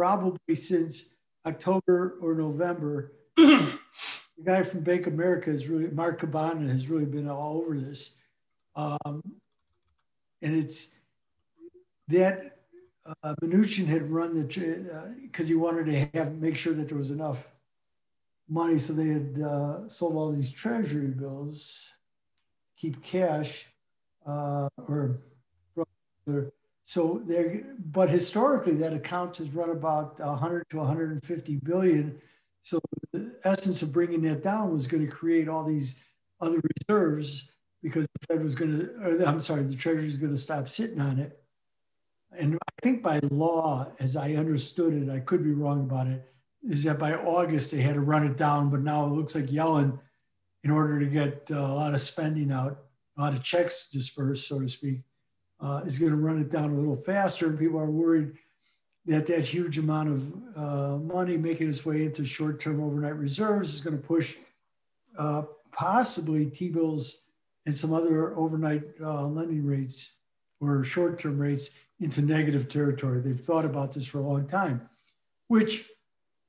probably since October or November. The guy from Bank of America Mark Cabana has really been all over this. And it's that Mnuchin had run because he wanted to make sure that there was enough money. So they had sold all these treasury bills, keep cash, but historically that account has run about 100 to 150 billion. So the essence of bringing that down was going to create all these other reserves because the Fed was going to, the Treasury is going to stop sitting on it. And I think by law, as I understood it, I could be wrong about it, is that by August they had to run it down. But now it looks like Yellen, in order to get a lot of spending out, a lot of checks dispersed, so to speak, is going to run it down a little faster. And people are worried that huge amount of money making its way into short-term overnight reserves is going to push possibly T-bills and some other overnight lending rates or short-term rates into negative territory. They've thought about this for a long time, which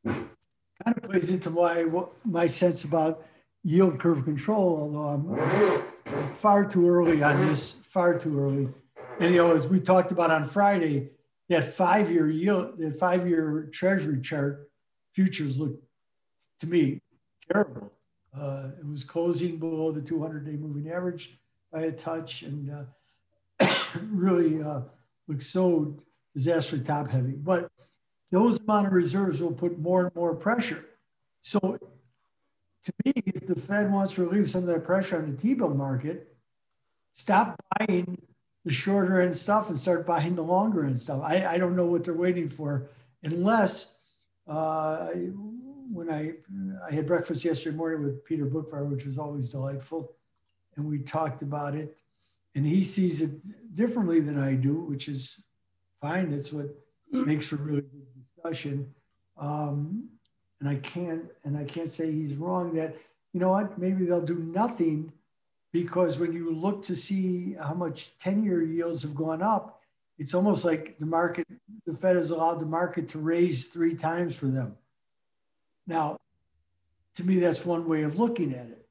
kind of plays into my sense about yield curve control, although I'm far too early on this, far too early. And, as we talked about on Friday, that 5-year yield, that 5-year Treasury chart futures look, to me, terrible. It was closing below the 200-day moving average by a touch and really looks so disastrously top heavy. But those amount of reserves will put more and more pressure. So to me, if the Fed wants to relieve some of that pressure on the T-bill market, stop buying the shorter end stuff and start buying the longer end stuff. I don't know what they're waiting for, unless when I had breakfast yesterday morning with Peter Bookfire, which was always delightful, and we talked about it, and he sees it differently than I do, which is fine. That's what makes for really good discussion. And I can't say he's wrong that, maybe they'll do nothing, because when you look to see how much 10-year yields have gone up, it's almost like the Fed has allowed the market to raise 3 times for them. Now, to me, that's one way of looking at it.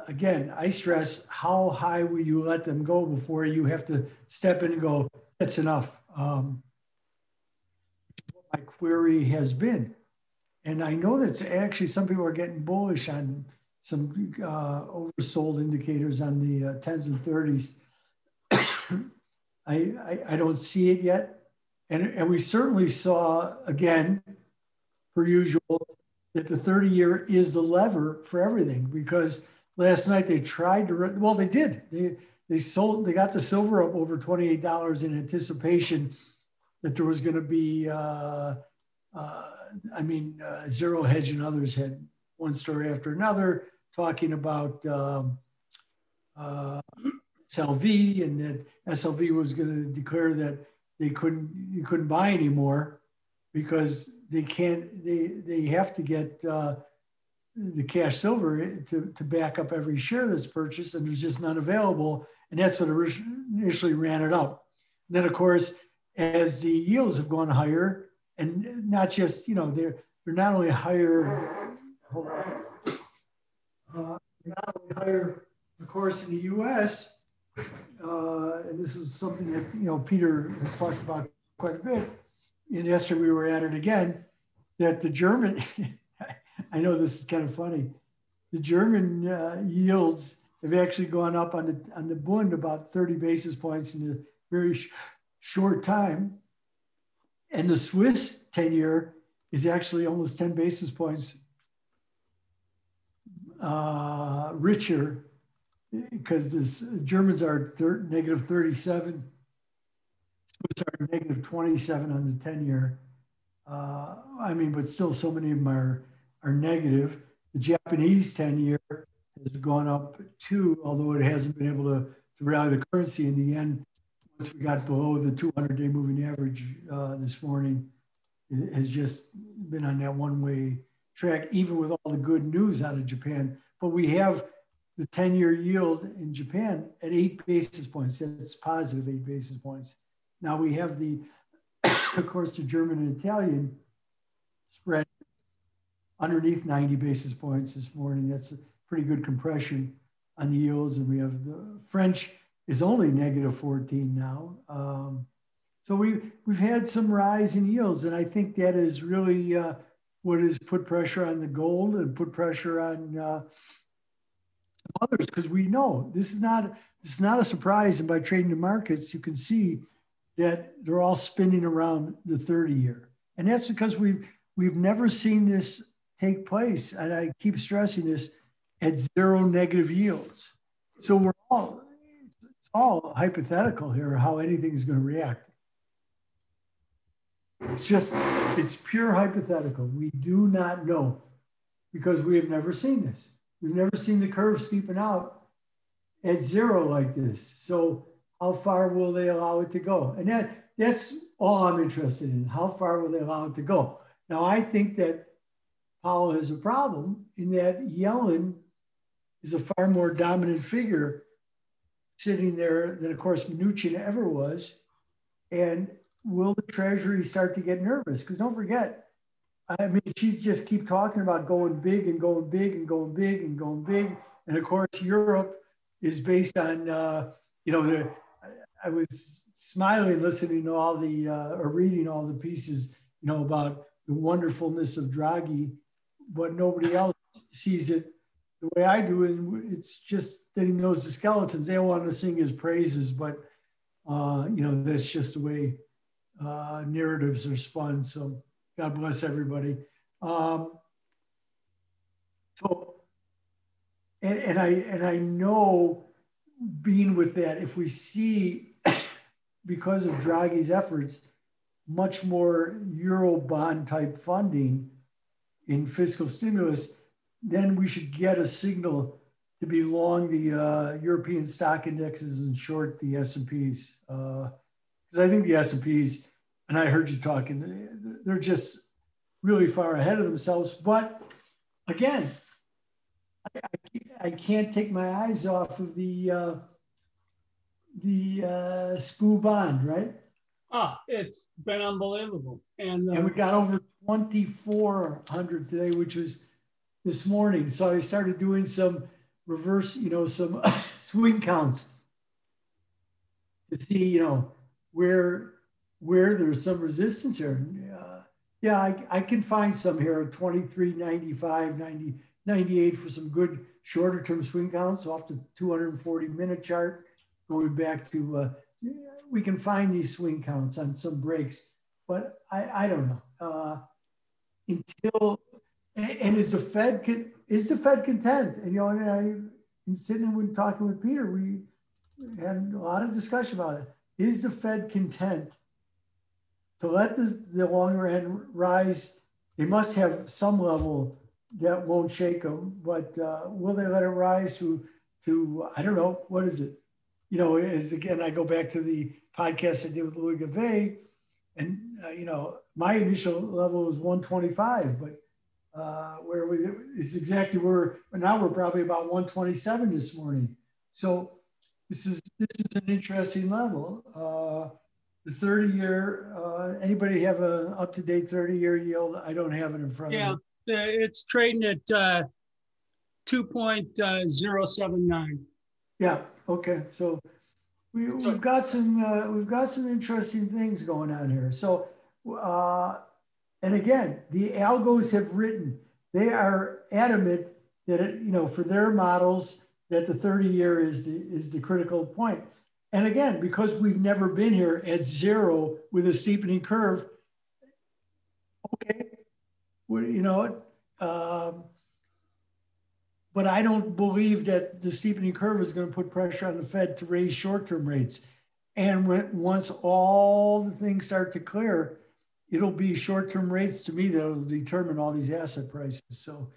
Again, I stress, how high will you let them go before you have to step in and go, that's enough? What my query has been. And I know that actually some people are getting bullish on some oversold indicators on the 10s and 30s. I don't see it yet. And we certainly saw, again, per usual, that the 30-year is the lever for everything, because last night they tried to, well, they did. They got the silver up over $28 in anticipation that there was going to be, Zero Hedge and others had one story after another talking about SLV, and that SLV was going to declare that you couldn't buy anymore because they have to get the cash silver to back up every share that's purchased, and there's just none available. And that's what initially ran it up. And then, of course, as the yields have gone higher, and not just, they're not only higher, not only higher, of course, in the U.S., and this is something that, Peter has talked about quite a bit. And yesterday we were at it again, that the German, I know this is kind of funny, the German yields have actually gone up on the Bund about 30 basis points in a very short time. And the Swiss 10-year is actually almost 10 basis points richer, because the Germans are negative 37, Swiss are negative 27 on the 10-year. But still so many of them are negative. The Japanese 10-year has gone up too, although it hasn't been able to rally the currency in the end. Once we got below the 200-day moving average this morning, it has just been on that one-way track, even with all the good news out of Japan. But we have the 10-year yield in Japan at 8 basis points. That's positive 8 basis points. Now we have the of course, the German and Italian spread underneath 90 basis points this morning. That's a pretty good compression on the yields. And we have the French is only negative 14 now. So we've had some rise in yields. And I think that is really what has put pressure on the gold and put pressure on others, because we know this is not a surprise. And by trading the markets, you can see that they're all spinning around the 30-year. And that's because we've never seen this take place. And I keep stressing this, at zero negative yields. So it's all hypothetical here, how anything's going to react. It's pure hypothetical. We do not know, because we have never seen this. We've never seen the curve steepen out at zero like this. So how far will they allow it to go? And that's all I'm interested in. How far will they allow it to go? Now, I think that Powell has a problem in that Yellen is a far more dominant figure sitting there than, of course, Mnuchin ever was. And will the Treasury start to get nervous? Because don't forget, I mean, she's just keep talking about going big and going big and going big and going big. And of course, Europe is based on, I was smiling listening to all the, or reading all the pieces, about the wonderfulness of Draghi, but nobody else sees it the way I do. And it's just that he knows the skeletons. They want to sing his praises, but, that's just the way narratives are spun. So God bless everybody. And I know, being with that, if we see, because of Draghi's efforts, much more Euro bond type funding in fiscal stimulus, then we should get a signal to be long the European stock indexes and short the S&Ps. Because I think the S&Ps, and I heard you talking, they're just really far ahead of themselves. But again, I can't take my eyes off of the SPU bond, right? It's been unbelievable. And we got over 2,400 today, which was this morning. So I started doing some reverse, some swing counts to see, where there's some resistance here. I can find some here at 23.95, 90, 98 for some good shorter term swing counts off the 240-minute chart, going back to, we can find these swing counts on some breaks, but I don't know. Until, and is the Fed content? And, and I'm sitting and talking with Peter, we had a lot of discussion about it. Is the Fed content to let the longer end rise? They must have some level that won't shake them, but will they let it rise to I don't know, what is it? As again, I go back to the podcast I did with Louis Gavay, and my initial level was 125, but it's exactly where now we're probably about 127 this morning. So this is an interesting level. The 30-year, anybody have an up-to-date 30-year yield? I don't have it in front of me. Yeah, it's trading at 2.079. Yeah. Okay. So we've got some interesting things going on here. So and again, the algos have written, they are adamant that for their models that the 30-year is the critical point. And again, because we've never been here at zero with a steepening curve, okay, but I don't believe that the steepening curve is going to put pressure on the Fed to raise short-term rates. And once all the things start to clear, it'll be short-term rates to me that will determine all these asset prices. So,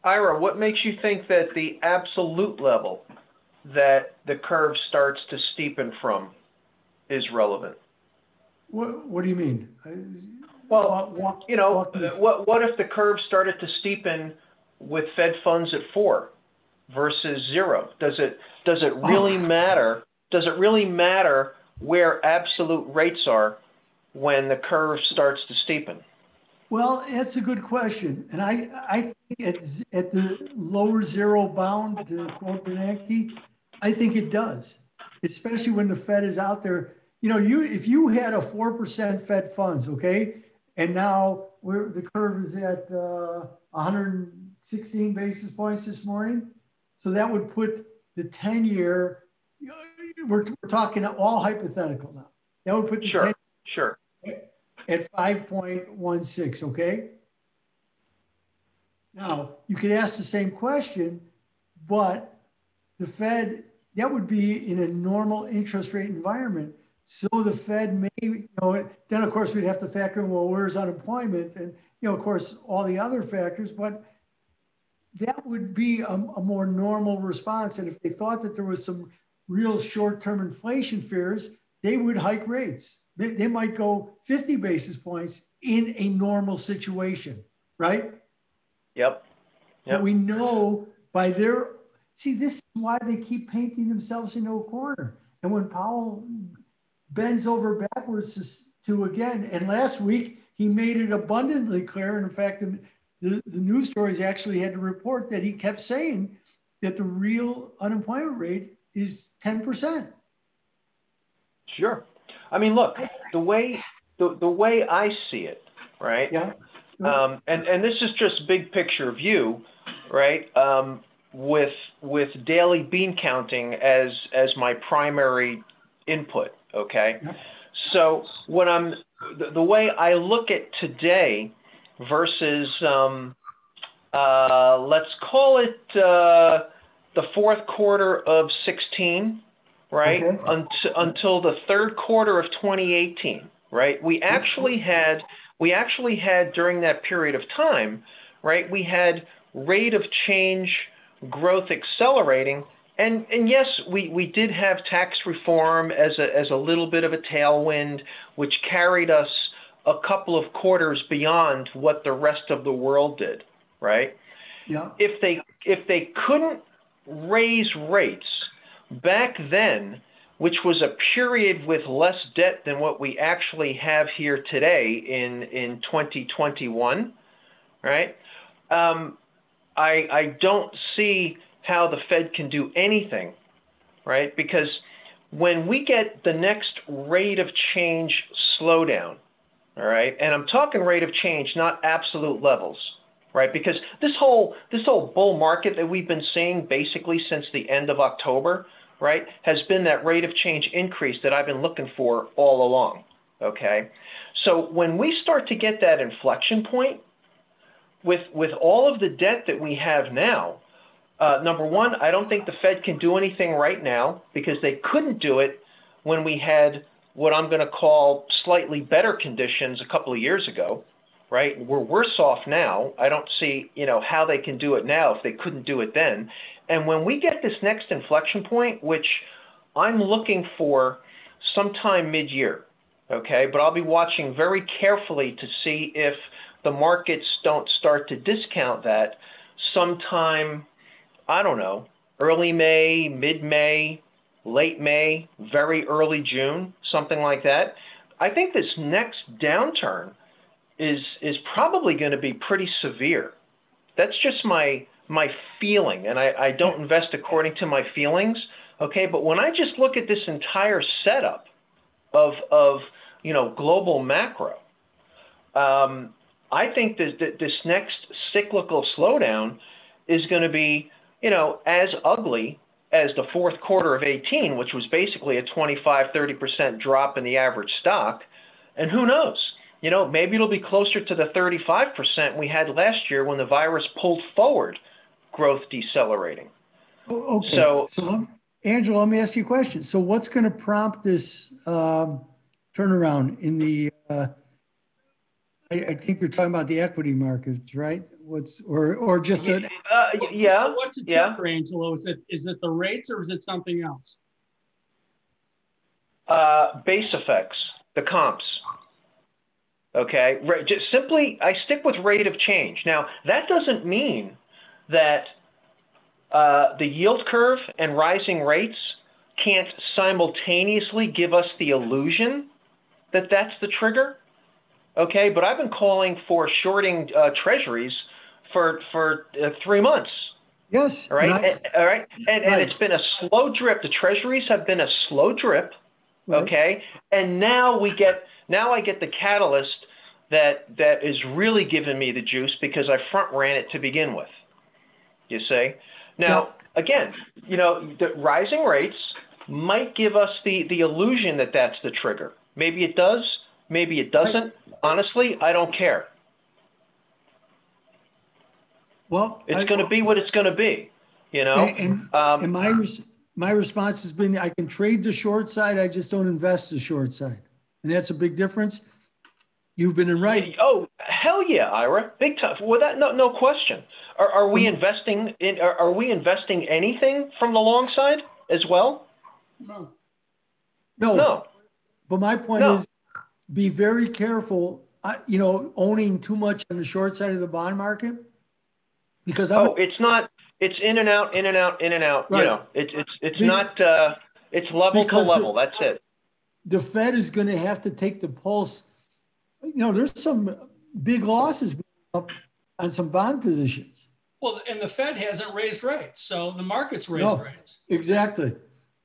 Ira, what makes you think that the absolute level that the curve starts to steepen from is relevant? What do you mean? Well, what if the curve started to steepen with Fed funds at 4 versus 0? Does it really matter? Does it really matter where absolute rates are when the curve starts to steepen? Well, that's a good question. And I think at the lower zero bound, to quote Bernanke, I think it does, especially when the Fed is out there. You know, if you had a 4% Fed funds, okay, and now the curve is at 116 basis points this morning. So that would put the 10-year, we're talking all hypothetical now. That would put the 10 Sure. at 5.16, okay? Now, you could ask the same question, but the Fed, that would be in a normal interest rate environment. So the Fed may, you know, then of course we'd have to factor in, well, where's unemployment? And, you know, of course, all the other factors, but that would be a more normal response. And if they thought that there was some real short-term inflation fears, they would hike rates. They might go 50 basis points in a normal situation, right? Yep. But we know by their, see, this is why they keep painting themselves into a corner. And when Powell bends over backwards to again, and last week he made it abundantly clear. And in fact, the news stories actually had to report that he kept saying that the real unemployment rate is 10%. Sure. I mean, look, the way I see it, right? Yeah. And this is just big picture view, right? With daily bean counting as my primary input. Okay. Yeah. So what the way I look at today versus let's call it the fourth quarter of 16. Right, okay. Until the third quarter of 2018, right? We actually had during that period of time, right? We had rate of change growth accelerating, and yes, we did have tax reform as a little bit of a tailwind, which carried us a couple of quarters beyond what the rest of the world did, right? Yeah. If they couldn't raise rates back then, which was a period with less debt than what we actually have here today in 2021, right? I don't see how the Fed can do anything, right? Because when we get the next rate of change slowdown, all right, and I'm talking rate of change, not absolute levels, right? Because this whole bull market that we've been seeing basically since the end of October, right, has been that rate of change increase that I've been looking for all along, okay? So when we start to get that inflection point with all of the debt that we have now, number one, I don't think the Fed can do anything right now because they couldn't do it when we had what I'm going to call slightly better conditions a couple of years ago, right? We're worse off now. I don't see, you know, how they can do it now if they couldn't do it then. And when we get this next inflection point, which I'm looking for sometime mid-year, okay, but I'll be watching very carefully to see if the markets don't start to discount that sometime, I don't know, early May, mid-May, late May, very early June, something like that. I think this next downturn is probably going to be pretty severe. That's just my feeling, and I don't invest according to my feelings, okay? But when I just look at this entire setup of you know, global macro, I think that this next cyclical slowdown is going to be, you know, as ugly as the fourth quarter of 18, which was basically a 25–30% drop in the average stock, and who knows? You know, maybe it'll be closer to the 35% we had last year when the virus pulled forward growth decelerating. Okay. So Angelo, let me ask you a question. So what's going to prompt this turnaround in the, I think you're talking about the equity markets, right? Or just an... yeah. What's it trigger, Angelo? Is it the rates or is it something else? Base effects, the comps. Okay, just simply, I stick with rate of change. Now, that doesn't mean that the yield curve and rising rates can't simultaneously give us the illusion that that's the trigger. Okay, but I've been calling for shorting treasuries for 3 months. Yes. All right. All right. And right. it's been a slow drip. The treasuries have been a slow drip. Right. Okay. And now I get the catalyst that is really giving me the juice because I front ran it to begin with. You see? Now, again, the rising rates might give us the illusion that that's the trigger. Maybe it does. Maybe it doesn't. Honestly, I don't care. Well, it's going to be what it's going to be, And my response has been, I can trade the short side. I just don't invest the short side. And that's a big difference. You've been in right. Oh, hell yeah, Ira. Big time. Well, no question. Are we investing anything from the long side as well? No. But my point is, be very careful, owning too much on the short side of the bond market. Because it's in and out, in and out, in and out. Right. It's not, it's level to level. That's it. The Fed is going to have to take the pulse. There's some big losses up on some bond positions. Well, and the Fed hasn't raised rates, so the market's raised rates. Exactly.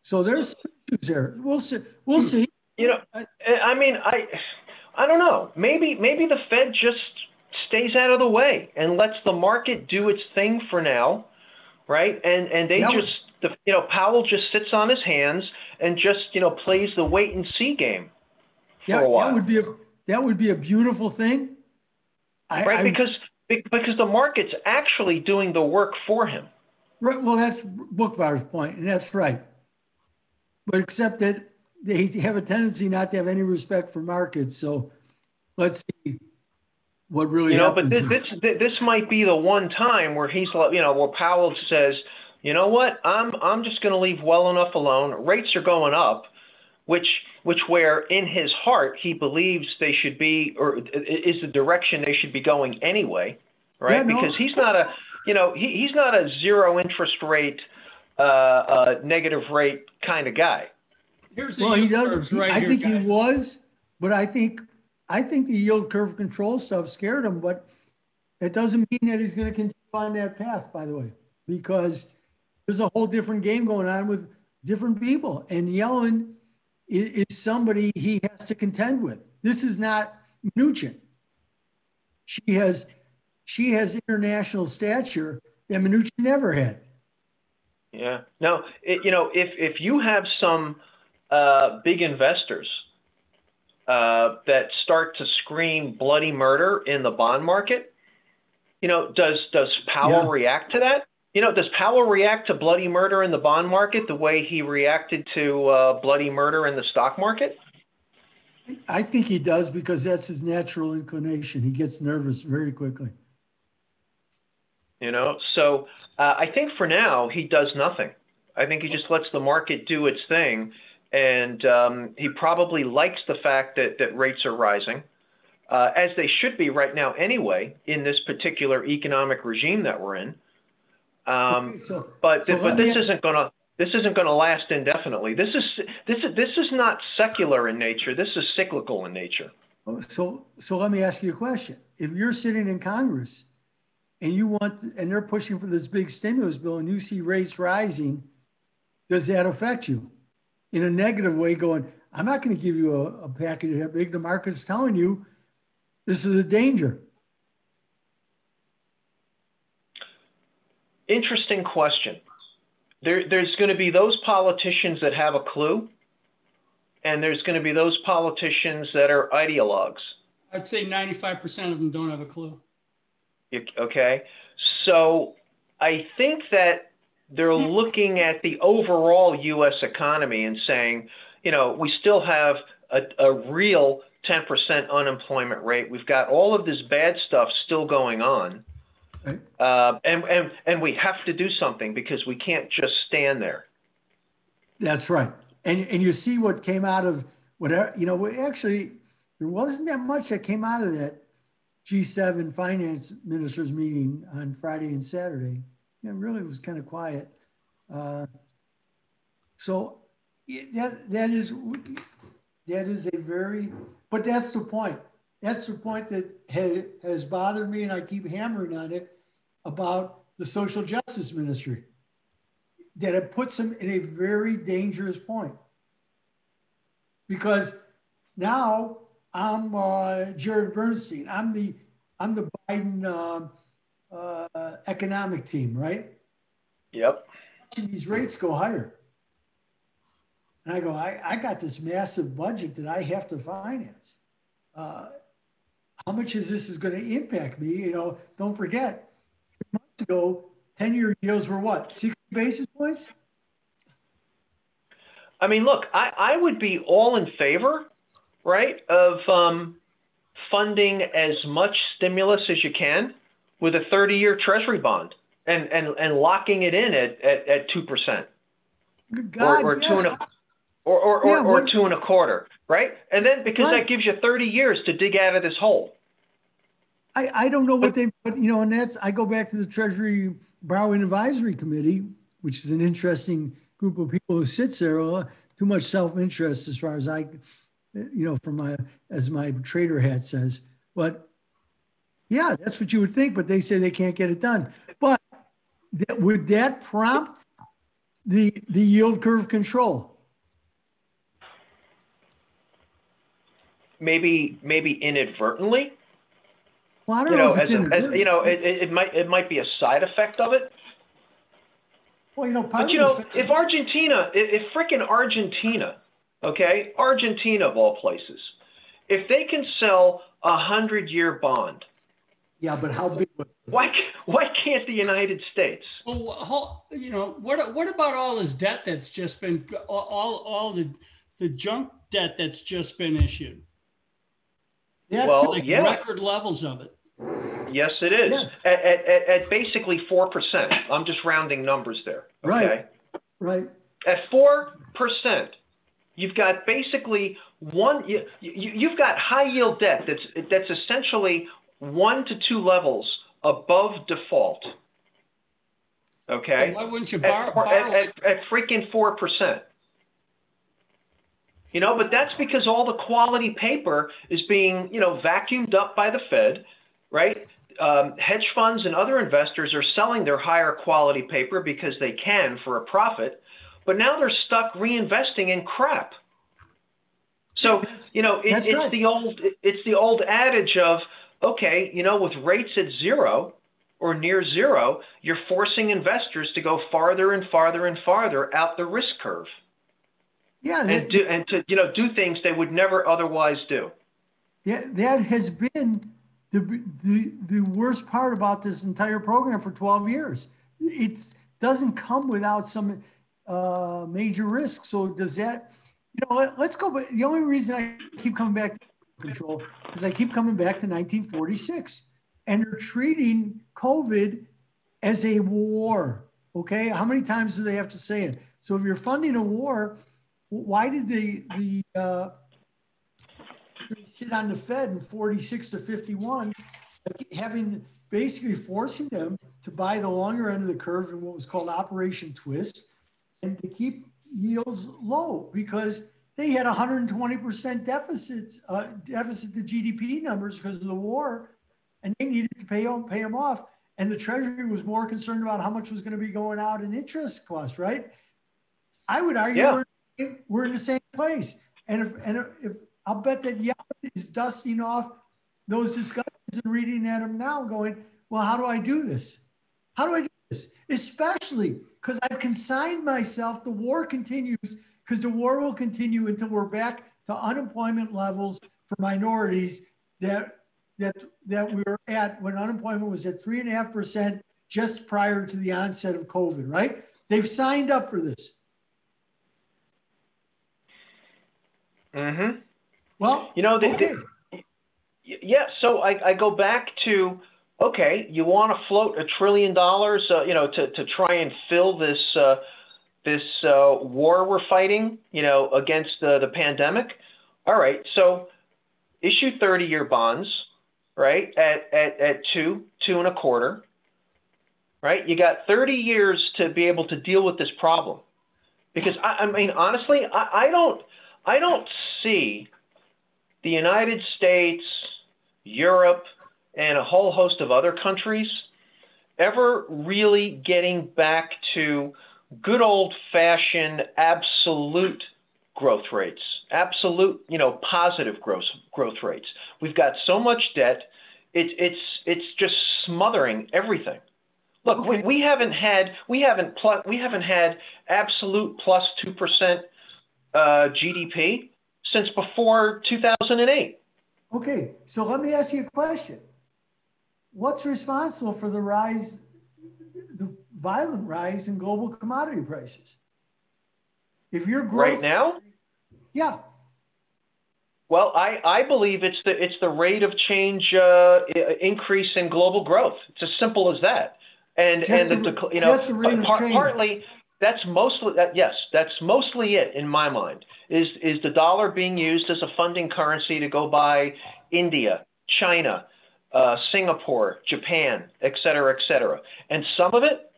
So there's issues there. We'll see. We'll see. I mean, I don't know. Maybe the Fed just stays out of the way and lets the market do its thing for now, right? And they Powell just sits on his hands and just plays the wait and see game for a while. That would be a beautiful thing, because the market's actually doing the work for him. Right. Well, that's Bookvar's point, and that's right. But except that they have a tendency not to have any respect for markets. So let's see what really happens. But this might be the one time where he's where Powell says, you know what, I'm just going to leave well enough alone. Rates are going up, which where in his heart he believes they should be, or is the direction they should be going anyway, right? Yeah, no. Because he's not a he's not a zero interest rate, negative rate kind of guy. He does. I think he was, but I think the yield curve control stuff scared him. But it doesn't mean that he's going to continue on that path. By the way, because there's a whole different game going on with different people, and Yellen is somebody he has to contend with. This is not Mnuchin. She has international stature that Mnuchin never had. Yeah. No. If you have some big investors that start to scream bloody murder in the bond market, does Powell react to that? Does Powell react to bloody murder in the bond market the way he reacted to bloody murder in the stock market? I think he does, because that's his natural inclination. He gets nervous very quickly. So I think for now he does nothing. I think he just lets the market do its thing. And he probably likes the fact that rates are rising, as they should be right now anyway, in this particular economic regime that we're in. But this isn't going to last indefinitely. This is not secular in nature. This is cyclical in nature. So let me ask you a question. If you're sitting in Congress and they're pushing for this big stimulus bill, and you see rates rising, does that affect you in a negative way? Going, I'm not going to give you a package that big. The market's telling you this is a danger. Interesting question. There's going to be those politicians that have a clue, and there's going to be those politicians that are ideologues. I'd say 95% of them don't have a clue. Okay. So I think that they're looking at the overall U.S. economy and saying, we still have a real 10% unemployment rate. We've got all of this bad stuff still going on. Right. And we have to do something, because we can't just stand there. That's right. And you see what came out of whatever, actually, there wasn't that much that came out of that G7 finance ministers meeting on Friday and Saturday. It really was kind of quiet. So that is a very, but that's the point. That's the point that has bothered me, and I keep hammering on it about the social justice ministry. That it puts them in a very dangerous point. Because now I'm Jared Bernstein. I'm the Biden economic team, right? Yep. These rates go higher. And I go, I got this massive budget that I have to finance. How much is this going to impact me? You know, don't forget, 3 months ago, 10-year yields were what, 60 basis points? I mean, look, I would be all in favor, right, of funding as much stimulus as you can with a 30-year Treasury bond and locking it in at 2%. God, or yeah. 2.25%, right? And then because that gives you 30 years to dig out of this hole. I don't know what they, but you know, and that's, I go back to the Treasury Borrowing Advisory Committee, which is an interesting group of people who sits there. Well, too much self-interest as far as I, you know, from my, as my trader hat says, but yeah, that's what you would think, but they say they can't get it done. But would that prompt the yield curve control? Maybe inadvertently. Well, I don't know if it's as you know, it might be a side effect of it. Well, you know, but you know, if frickin' Argentina, okay, Argentina of all places, if they can sell a 100-year bond, yeah, but how big? Why can't the United States? Well, you know, what about all this debt that's just been all the junk debt that's just been issued? Yeah, well, like record levels of it. Yes, it is. Yes. At basically 4%. I'm just rounding numbers there. Okay. Right. At 4%, you've got basically you've got high yield debt that's essentially 1 to 2 levels above default. Okay. Well, why wouldn't you borrow at freaking 4%? You know, but that's because all the quality paper is being, you know, vacuumed up by the Fed, right? Hedge funds and other investors are selling their higher quality paper because they can for a profit, but now they're stuck reinvesting in crap. So, you know, it's the old adage of, okay, you know, with rates at 0 or near 0, you're forcing investors to go farther and farther and farther out the risk curve. Yeah, and to you know, do things they would never otherwise do. Yeah, that has been the worst part about this entire program for 12 years. It doesn't come without some major risk. So does that, you know, let's go. But the only reason I keep coming back to control is I keep coming back to 1946, and they're treating COVID as a war. Okay, how many times do they have to say it? So if you're funding a war, why did they sit on the Fed in 46 to 51, having basically forcing them to buy the longer end of the curve in what was called Operation Twist, and to keep yields low because they had 120% deficit to GDP numbers because of the war, and they needed to pay them off. And the Treasury was more concerned about how much was going to be going out in interest cost, right? I would argue we're in the same place. And if I'll bet that Yellen is dusting off those discussions and reading at them now going, well, how do I do this? How do I do this? Especially because I've consigned myself, the war continues, because the war will continue until we're back to unemployment levels for minorities that we were at when unemployment was at 3.5% just prior to the onset of COVID, right? They've signed up for this. Mm-hmm. Well, you know, so I go back to, okay, you want to float $1 trillion, you know, to try and fill this war we're fighting, you know, against the pandemic. All right, so issue 30-year bonds, right, at 2.25, right? You got 30 years to be able to deal with this problem. Because I mean, honestly, I don't see the United States, Europe, and a whole host of other countries ever really getting back to good old-fashioned absolute growth rates, absolute, positive growth rates. We've got so much debt, it's just smothering everything. Look, Okay. we haven't had absolute plus 2% GDP since before 2008. Okay, so let me ask you a question. What's responsible for the violent rise in global commodity prices? If your growth Right now? Yeah. Well, I believe it's the rate of change increase in global growth. It's as simple as that. And Just the rate of change. Partly that's mostly that's mostly it in my mind. Is the dollar being used as a funding currency to go buy India, China, Singapore, Japan, et cetera, and some of it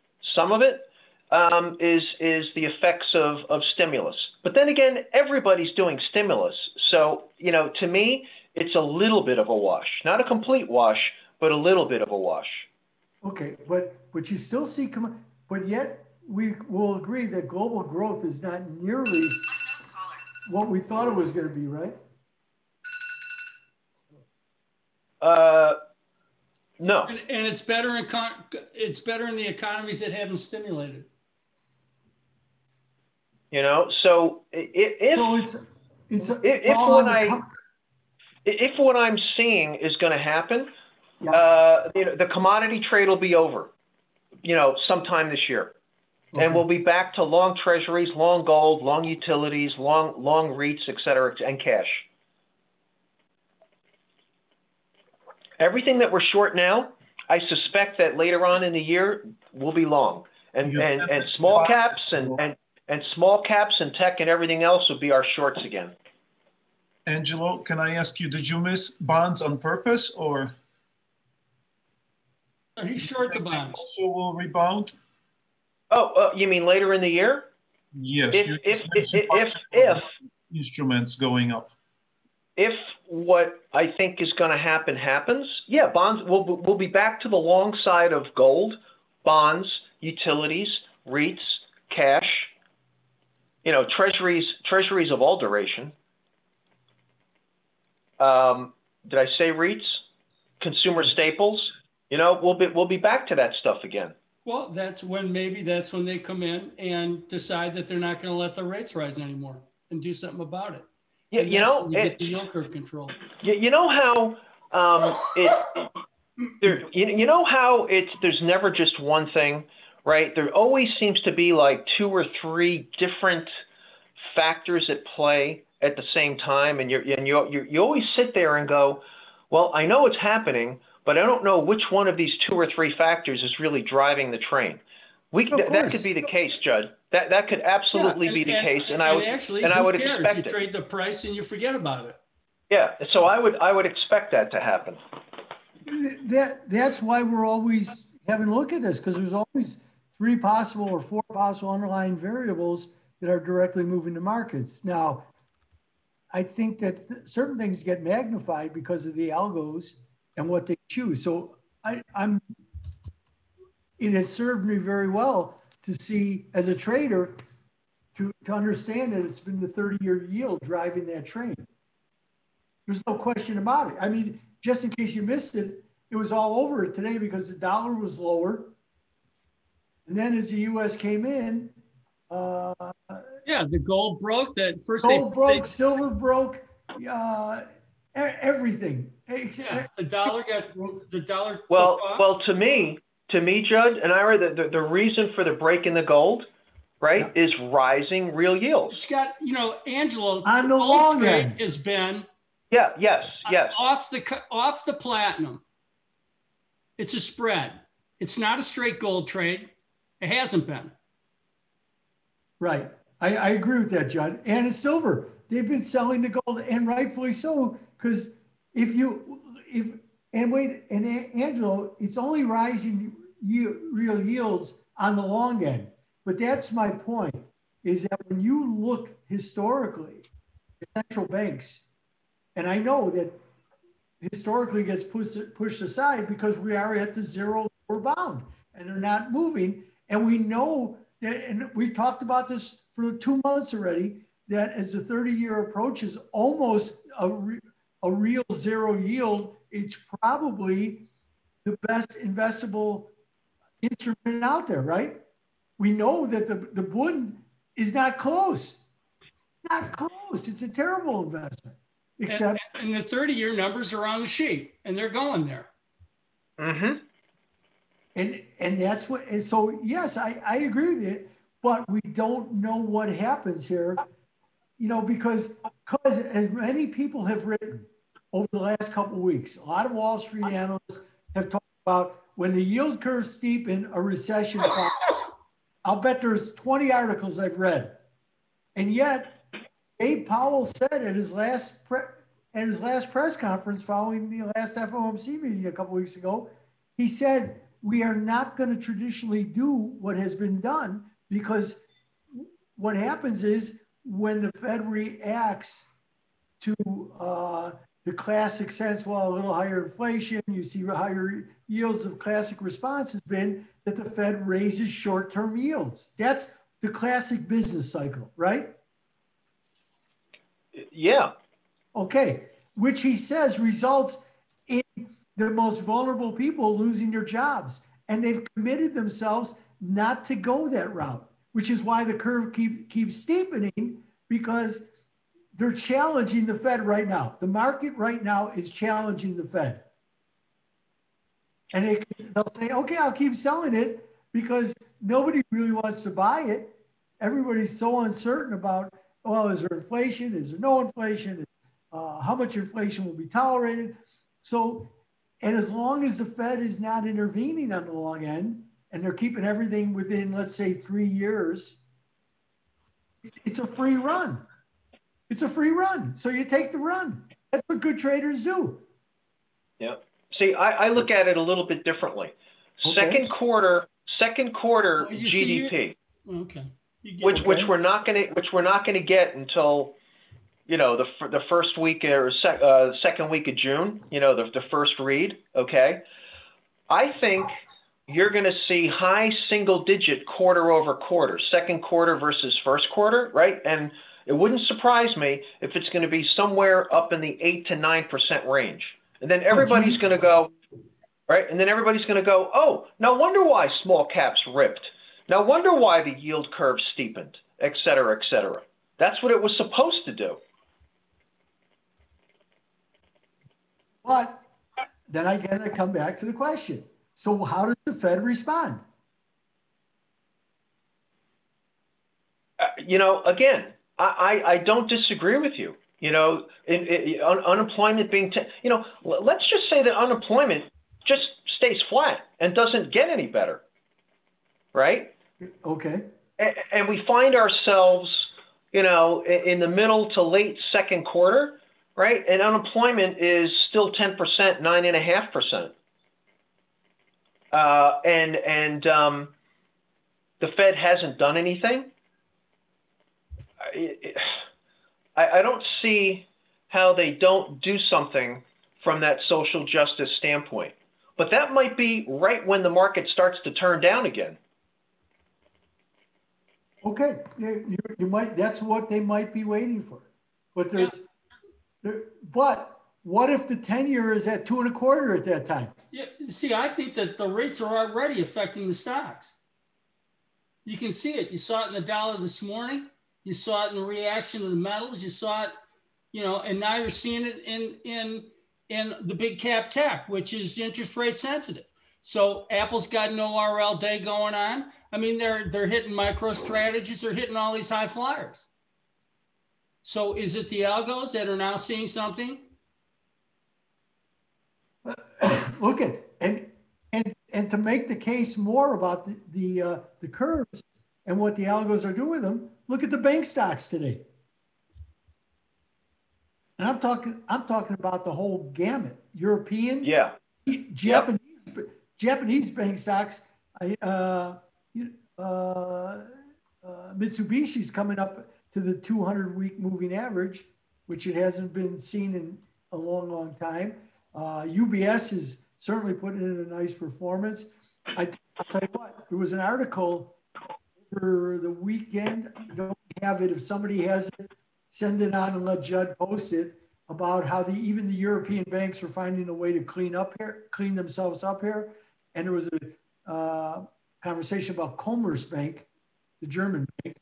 is the effects of stimulus. But then again, everybody's doing stimulus, so to me, it's a little bit of a wash, not a complete wash, but a little bit of a wash. Okay, but you still see, but yet we will agree that global growth is not nearly what we thought it was going to be, right? No. And it's better in the economies that haven't stimulated. So if what I'm seeing is going to happen, yeah. The commodity trade will be over, sometime this year. Okay. And we'll be back to long treasuries, long gold, long utilities, long REITs, et cetera, and cash. Everything that we're short now, I suspect that later on in the year we'll be long, and small caps and small caps and tech and everything else will be our shorts again. Angelo, can I ask you, did you miss bonds on purpose, or? He's short the bonds. Also will rebound? Oh, you mean later in the year? Yes. If instruments going up. If what I think is going to happen happens, yeah, bonds will be back to the long side of gold, bonds, utilities, REITs, cash, treasuries of all duration. Did I say REITs? Consumer staples. We'll be back to that stuff again. Well, that's when they come in and decide that they're not going to let the rates rise anymore and do something about it. Yeah, you get the yield curve control. You know how there's never just one thing, right? There always seems to be like 2 or 3 different factors at play at the same time, and you always sit there and go, well, I know it's happening, but I don't know which one of these 2 or 3 factors is really driving the train. That could be the case, Judd. That could absolutely be the case, and I would expect it. You trade the price and you forget about it. Yeah, so I would expect that to happen. That's why we're always having a look at this, because there's always 3 possible or 4 possible underlying variables that are directly moving the markets. Now, I think that certain things get magnified because of the algos and what they choose. So it has served me very well to see, as a trader, to understand that it's been the 30-year yield driving that train. There's no question about it. I mean, just in case you missed it, it was all over it today because the dollar was lower. And then as the U.S. came in, the gold broke. Silver broke, everything. The dollar. Well, to me, Judd and Ira, the reason for the break in the gold, right, is rising real yields. It's got, Angelo, on the long end has been yes off the platinum. It's a spread. It's not a straight gold trade. It hasn't been. Right. I agree with that, Judd. And it's silver. They've been selling the gold, and rightfully so, because Angelo, it's only rising real yields on the long end. But that's my point. is that when you look historically, central banks, and I know that historically gets pushed aside because we are at the zero lower bound and they're not moving. And we know that, and we've talked about this for 2 months already, that as the 30-year approaches almost a real zero yield, it's probably the best investable instrument out there, right? We know that the Bund is not close. Not close. It's a terrible investment. Except, and the 30-year numbers are on the sheet, and they're going there. Mm-hmm. And that's what. And so yes, I agree with it, but we don't know what happens here, you know, because as many people have written over the last couple of weeks, a lot of Wall Street analysts have talked about when the yield curve steepen, a recession follows. I'll bet there's 20 articles I've read, and yet Dave Powell said at his last press conference following the last FOMC meeting a couple of weeks ago, he said, we are not going to traditionally do what has been done, because what happens is when the Fed reacts to the classic sense, well, a little higher inflation, you see higher yields. Of classic response has been that the Fed raises short-term yields. That's the classic business cycle, right? Yeah. Okay, which he says results in the most vulnerable people losing their jobs. And they've committed themselves not to go that route, which is why the curve keeps steepening, because they're challenging the Fed right now. The market right now is challenging the Fed. And they'll say, okay, I'll keep selling it because nobody really wants to buy it. Everybody's so uncertain about, well, is there inflation? Is there no inflation? How much inflation will be tolerated? So, and as long as the Fed is not intervening on the long end and they're keeping everything within, let's say, 3 years, it's a free run. It's a free run. So you take the run. That's what good traders do. Yeah. See, I look at it a little bit differently. Okay. Second quarter GDP. Okay. Which we're not going to get until, you know, the first week or second week of June. You know, the first read. Okay. I think you're going to see high single-digit quarter over quarter, second quarter versus first quarter, right? And it wouldn't surprise me if it's going to be somewhere up in the 8 to 9% range. And then everybody's going to go, right? And then everybody's going to go, oh, no wonder why small caps ripped. No wonder why the yield curve steepened, et cetera, et cetera. That's what it was supposed to do. But then I come back to the question. So how does the Fed respond? You know, again, I don't disagree with you. You know, unemployment being, you know, let's just say that unemployment just stays flat and doesn't get any better, right? Okay. And we find ourselves, you know, in the middle to late second quarter, right? And unemployment is still 10%, 9.5%. And the Fed hasn't done anything. I don't see how they don't do something from that social justice standpoint. But that might be right when the market starts to turn down again. Okay, you might. That's what they might be waiting for. But but what if the 10-year is at 2.25 at that time? Yeah, see, I think that the rates are already affecting the stocks. You can see it. You saw it in the dollar this morning. You saw it in the reaction of the metals. You saw it, you know, and now you're seeing it in the big cap tech, which is interest rate sensitive. So Apple's got no RL day going on. I mean, they're hitting micro strategies. They're hitting all these high flyers. So is it the algos that are now seeing something? Look at and to make the case more about the curves and what the algos are doing with them, look at the bank stocks today. And I'm talking about the whole gamut. European, yeah, Japanese bank stocks, Mitsubishi's coming up to the 200-week moving average, which it hasn't been seen in a long, long time. UBS is certainly putting in a nice performance. I'll tell you what, there was an article for the weekend. I don't have it. If somebody has it, send it on and let Judd post it, about how even the European banks are finding a way to clean themselves up here. And there was a conversation about Commerzbank, the German bank,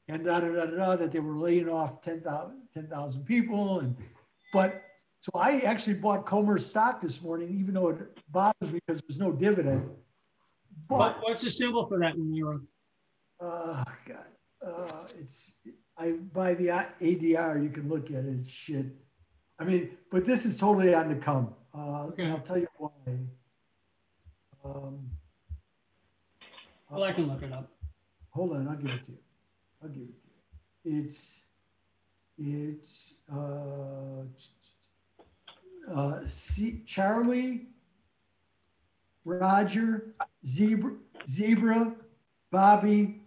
and that they were laying off 10,000 people. So I actually bought Commerz stock this morning, even though it bothers me because there's no dividend. But what's the symbol for that one, Ira? I buy the ADR. You can look at it. It's shit. I mean, but this is totally on the come. Okay. And I'll tell you why. Well, I can look it up. Hold on, I'll give it to you. It's Charlie, Roger, Zebra, Bobby,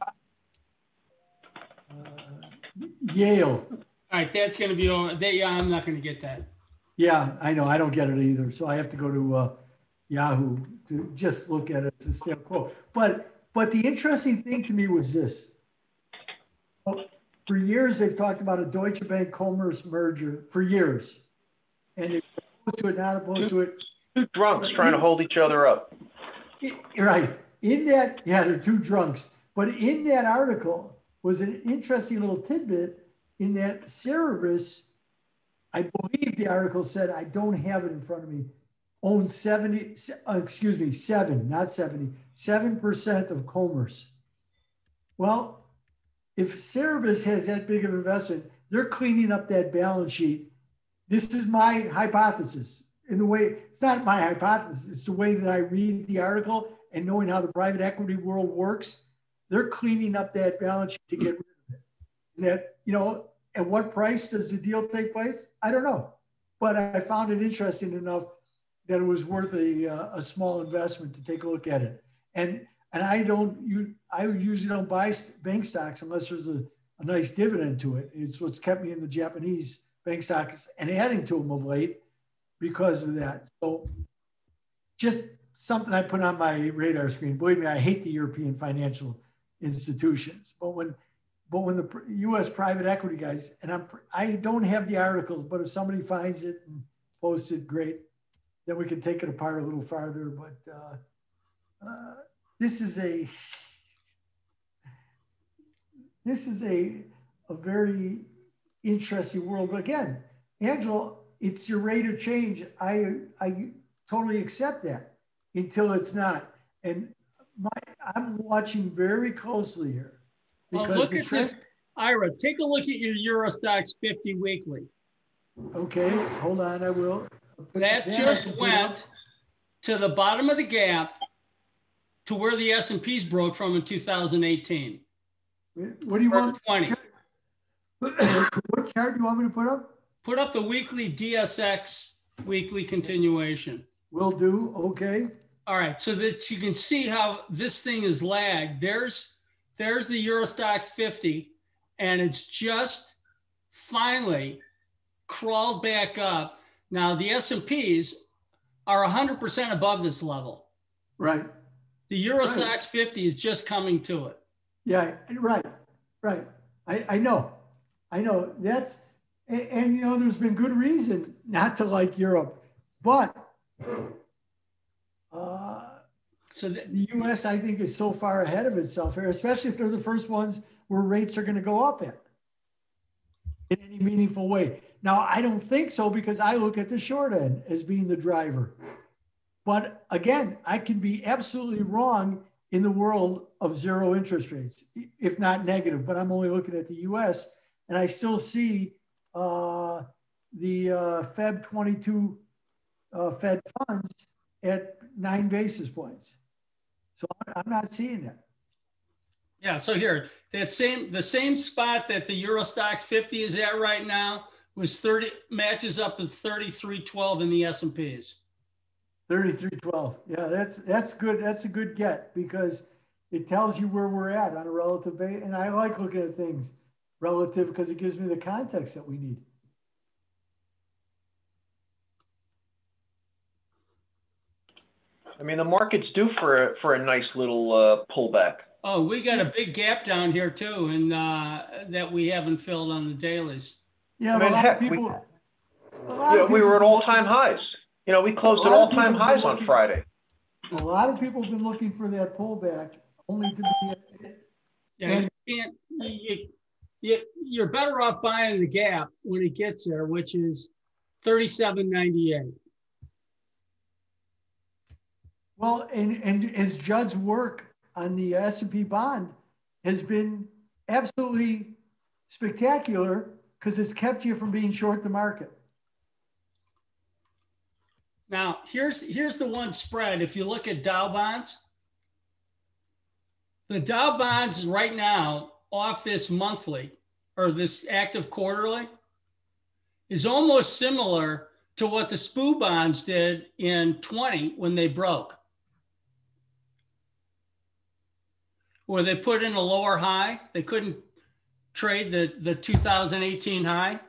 Yale. All right, that's going to be on. Yeah, I'm not going to get that. Yeah, I know. I don't get it either. So I have to go to Yahoo to just look at it. It's a stale quote. But the interesting thing to me was this. For years, they've talked about a Deutsche Bank Commerz merger for years. And they're opposed to it, not opposed to it. Two drunks trying to hold each other up. Right. In that, yeah, they're two drunks. But in that article was an interesting little tidbit in that Cerebras, I believe the article said, I don't have it in front of me, owns 7% of Commerz. Well, if Cerebras has that big of an investment, they're cleaning up that balance sheet. This is my hypothesis. In the way, it's not my hypothesis, it's the way that I read the article and knowing how the private equity world works, they're cleaning up that balance sheet to get rid of it. And that, you know, at what price does the deal take place? I don't know. But I found it interesting enough that it was worth a small investment to take a look at it. And I usually don't buy bank stocks unless there's a nice dividend to it. It's what's kept me in the Japanese bank stocks and adding to them of late because of that. So just something I put on my radar screen. Believe me, I hate the European financial institutions. But when the U.S. private equity guys, and I don't have the articles, but if somebody finds it and posts it, great. Then we can take it apart a little farther. But this is a very interesting world. But again, Angelo, it's your rate of change. I totally accept that until it's not. And I'm watching very closely here. Well, look at this, Ira. Take a look at your Eurostoxx 50 weekly. Okay, hold on, I will. That just went to the bottom of the gap to where the S&Ps broke from in 2018. What do you want? 20. What chart do you want me to put up? Put up the weekly DSX weekly continuation. Will do, okay. All right, so that you can see how this thing is lagged. There's the Eurostoxx 50, and it's just finally crawled back up. Now, the S&Ps are 100% above this level. Right. The Eurostoxx 50 is just coming to it. Yeah, right. I know. That's, and you know, there's been good reason not to like Europe, but so the U.S. I think is so far ahead of itself here, especially if they're the first ones where rates are going to go up in any meaningful way. Now, I don't think so because I look at the short end as being the driver. But again, I can be absolutely wrong in the world of zero interest rates, if not negative, but I'm only looking at the U.S. and I still see the Feb 22 Fed funds at 9 basis points. So I'm not seeing that. Yeah, so here, the same spot that the Eurostoxx 50 is at right now matches up with 33.12 in the S&Ps. 33.12. Yeah, that's good. That's a good get because It tells you where we're at on a relative basis. And I like looking at things relative because it gives me the context that we need. I mean, the market's due for a nice little pullback. Oh, we got a big gap down here too, and that we haven't filled on the dailies. Yeah, I mean, a lot heck, of people. we were at all-time highs. You know, we closed at all-time highs on Friday. A lot of people have been looking for that pullback, only to be. Yeah, you're better off buying the gap when it gets there, which is 37.98. Well, and as Judd's work on the S&P bond has been absolutely spectacular because it's kept you from being short the market. Now, here's the one spread. If you look at Dow bonds, the Dow bonds right now off this monthly or this active quarterly is almost similar to what the SPU bonds did in 20 when they broke, where they put in a lower high. They couldn't trade the 2018 high.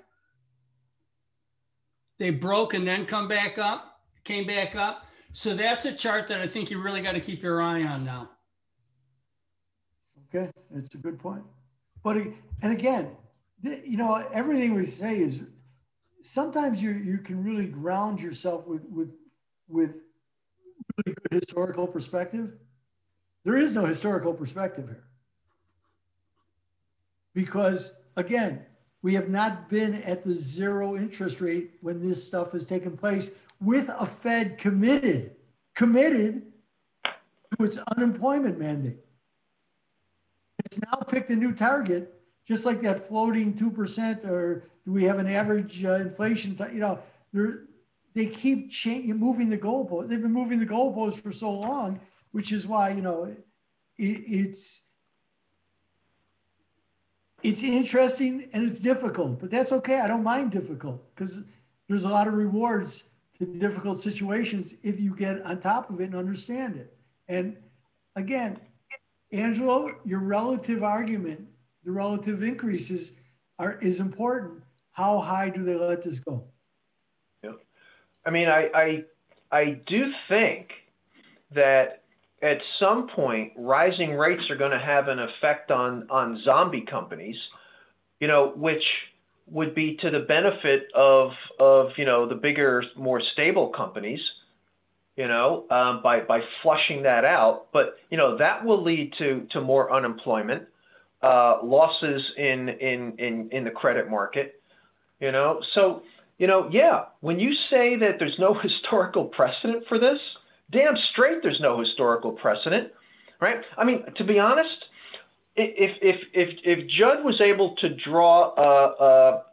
They broke and then came back up. So that's a chart that I think you really got to keep your eye on now. Okay, that's a good point. But, and again, you know, everything we say is sometimes you can really ground yourself with really good historical perspective. There is no historical perspective here. Because, again, we have not been at the zero interest rate when this stuff has taken place with a Fed committed to its unemployment mandate. It's now picked a new target, just like that floating 2%, or do we have an average inflation? You know, they keep moving the goalpost. They've been moving the goalpost for so long, which is why, you know, it's interesting and it's difficult, but that's okay. I don't mind difficult because there's a lot of rewards to difficult situations if you get on top of it and understand it. And again, Angelo, your relative argument, the relative increases is important. How high do they let this go? Yeah. I mean, I do think that at some point, rising rates are going to have an effect on zombie companies, you know, which would be to the benefit of you know, the bigger, more stable companies, you know, by flushing that out. But, you know, that will lead to more unemployment, losses in the credit market, you know. So, you know, yeah, when you say that there's no historical precedent for this, damn straight there's no historical precedent, right? I mean, to be honest, if Judd was able to draw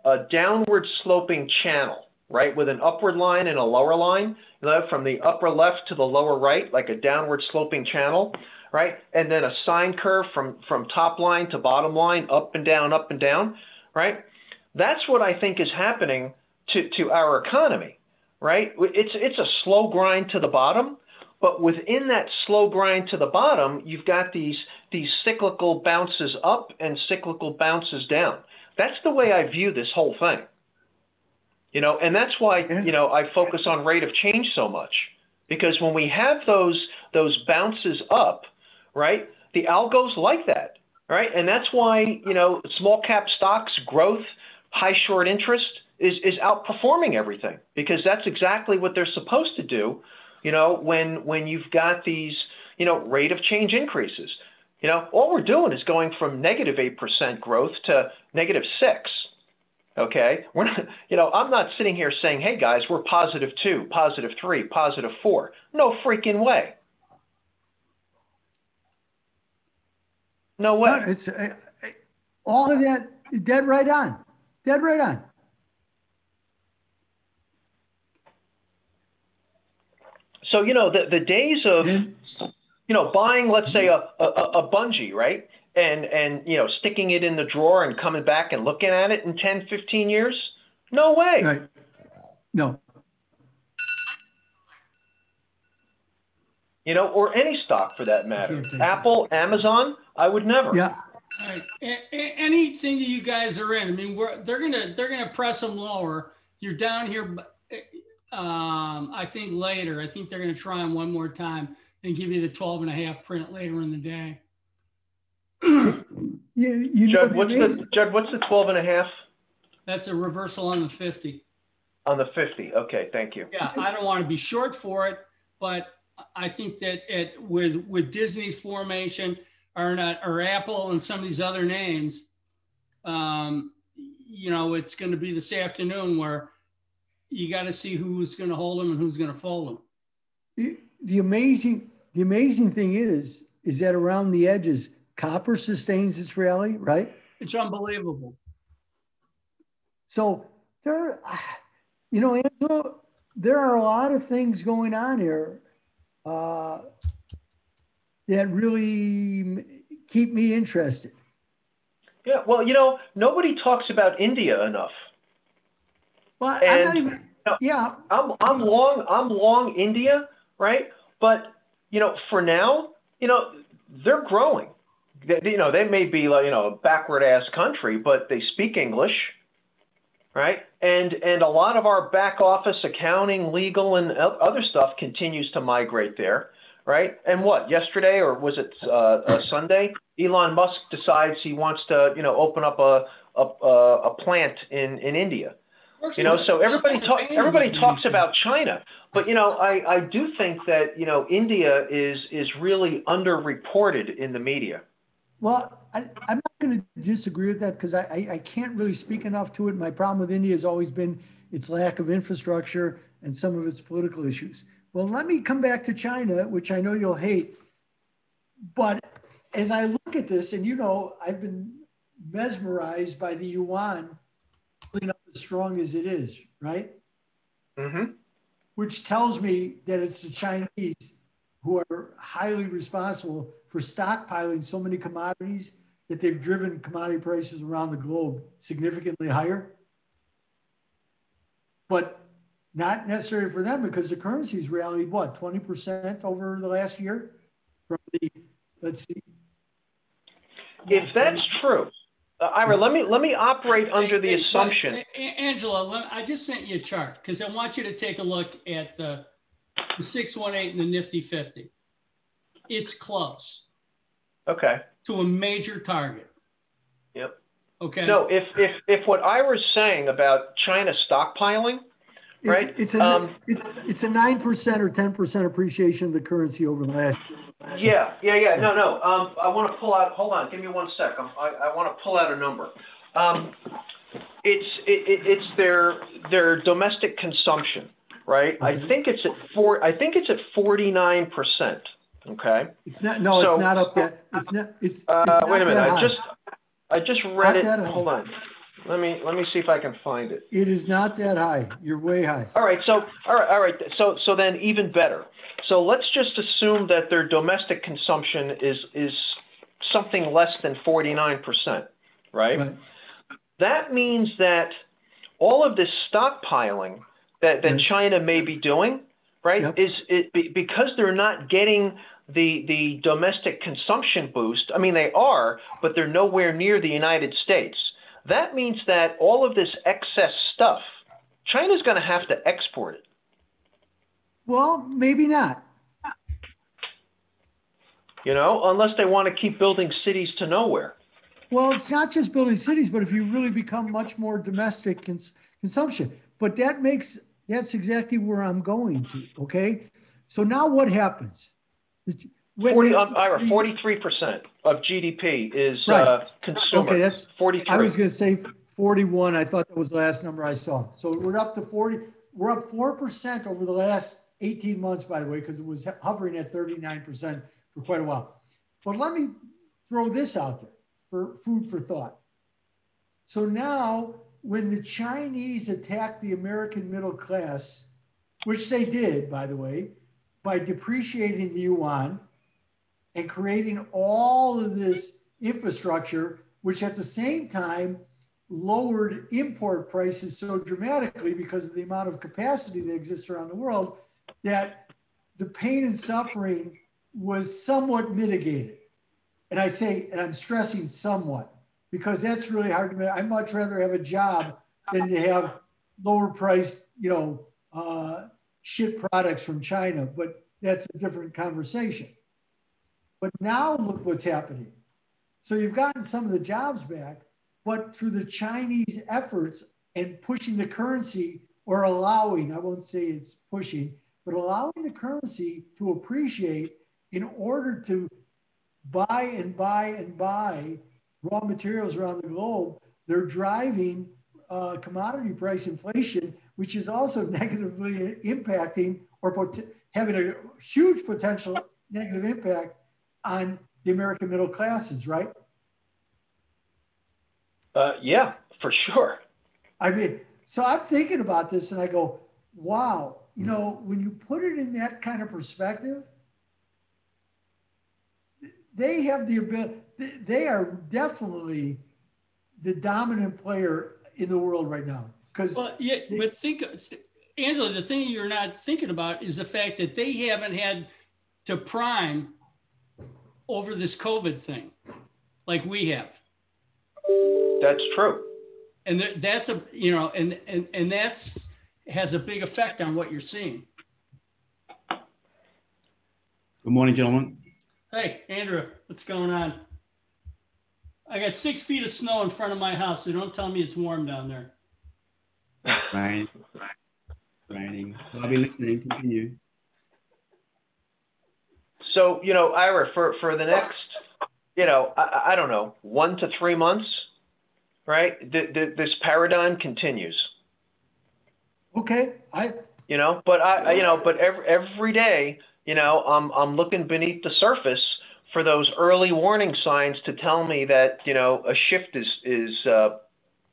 a downward sloping channel, right, with an upward line and a lower line, you know, from the upper left to the lower right, like a downward sloping channel, right, and then a sine curve from top line to bottom line, up and down, right? That's what I think is happening to our economy, right? It's a slow grind to the bottom, but within that slow grind to the bottom, you've got these cyclical bounces up and cyclical bounces down. That's the way I view this whole thing. You know, and that's why, you know, I focus on rate of change so much, because when we have those bounces up, right, the algos like that, right? And that's why, you know, small cap stocks, growth, high short interest is outperforming everything, because that's exactly what they're supposed to do, you know, when you've got these, you know, rate of change increases. You know, all we're doing is going from -8% growth to -6. Okay, we're not, you know, I'm not sitting here saying, hey guys, we're +2, +3, +4. No freaking way. No way. No, it's all of that, dead right on. Dead right on. So, you know, the days of, you know, buying, let's say a bungee, right? And, you know, sticking it in the drawer and coming back and looking at it in 10, 15 years? No way. Right. No. you know, or any stock for that matter. Apple, this. Amazon, I would never. Yeah. All right. Anything that you guys are in, I mean, they're gonna press them lower. You're down here. I think later. I think they're gonna try them one more time and give you the 12.5 print later in the day. Judd, what's the 12.5? That's a reversal on the 50. On the 50. Okay, thank you. Yeah, I don't want to be short for it, but I think that with Disney's formation or Apple and some of these other names, you know, it's going to be this afternoon where you got to see who's going to hold them and who's going to fold them. The amazing thing is that around the edges, copper sustains its rally, right? It's unbelievable. So there, you know, Angelo, there are a lot of things going on here that really keep me interested. Yeah, well, you know, nobody talks about India enough. Well, and, I'm not even. You know, yeah, I'm long India, right? But you know, for now, you know, they're growing. You know, they may be like, you know, a backward ass country, but they speak English, right? And a lot of our back office accounting, legal, and other stuff continues to migrate there, right? And what, yesterday, or was it Sunday, Elon Musk decides he wants to, you know, open up a plant in India. You know, so everybody talks about China, but you know, I do think that, you know, India is really underreported in the media. Well, I'm not going to disagree with that because I can't really speak enough to it. My problem with India has always been its lack of infrastructure and some of its political issues. Well, let me come back to China, which I know you'll hate. But as I look at this, and you know, I've been mesmerized by the yuan holding up as strong as it is, right? Mm-hmm. Which tells me that it's the Chinese who are highly responsible for stockpiling so many commodities that they've driven commodity prices around the globe significantly higher. But not necessarily for them because the currency's rallied, what, 20% over the last year? From the, let's see. If that's true, Ira, let me operate under the assumption. Angela, I just sent you a chart because I want you to take a look at the 618 and the Nifty 50. It's close. Okay. To a major target. Yep. Okay. No, if what Ira's saying about China stockpiling, right? It's a 9% or 10% appreciation of the currency over the last year. Yeah. No. I want to pull out. Hold on. Give me 1 sec. I want to pull out a number. It's their domestic consumption, right? Okay. I think it's at 49%. Okay. It's not. No, so, it's not up yet. It's not. It's wait a minute. I just read it. Hold on. Let me see if I can find it. It is not that high. You're way high. All right. So then even better. So let's just assume that their domestic consumption is something less than 49%, right? That means that all of this stockpiling that yes. China may be doing, right, yep. is because they're not getting the domestic consumption boost. I mean, they are, but they're nowhere near the United States. That means that all of this excess stuff, China's going to have to export it. Well, maybe not. You know, unless they want to keep building cities to nowhere. Well, it's not just building cities, but if you really become much more domestic consumption. But that's exactly where I'm going to, okay? So now what happens? 43% of GDP is right. Consumer. Okay, that's 43. I was going to say 41. I thought that was the last number I saw. So we're up to 40. We're up 4% over the last 18 months, by the way, because it was hovering at 39% for quite a while. But let me throw this out there for food for thought. So now when the Chinese attacked the American middle class, which they did, by the way, by depreciating the yuan and creating all of this infrastructure, which at the same time lowered import prices so dramatically because of the amount of capacity that exists around the world, that the pain and suffering was somewhat mitigated. And I say, and I'm stressing somewhat, because that's really hard to make. I'd much rather have a job than to have lower priced, shit products from China, but that's a different conversation. But now look what's happening. So you've gotten some of the jobs back, but through the Chinese efforts and pushing the currency, or allowing, I won't say it's pushing, but allowing the currency to appreciate in order to buy and buy and buy raw materials around the globe, they're driving commodity price inflation, which is also negatively impacting or having a huge potential negative impact on the American middle classes, right? Yeah, for sure. I mean, so I'm thinking about this and I go, wow, when you put it in that kind of perspective, they have the ability, they are definitely the dominant player in the world right now. Well, yeah, but think, Angela, the thing you're not thinking about is the fact that they haven't had to prime over this COVID thing like we have. That's true. And that's a, and that's has a big effect on what you're seeing. Good morning, gentlemen. Hey, Andrew, what's going on? I got 6 feet of snow in front of my house, so don't tell me it's warm down there. Raining. I'll be listening. Continue. So, Ira, for the next, I don't know, 1 to 3 months, right? This paradigm continues. Okay. But every day, I'm looking beneath the surface for those early warning signs to tell me that, a shift is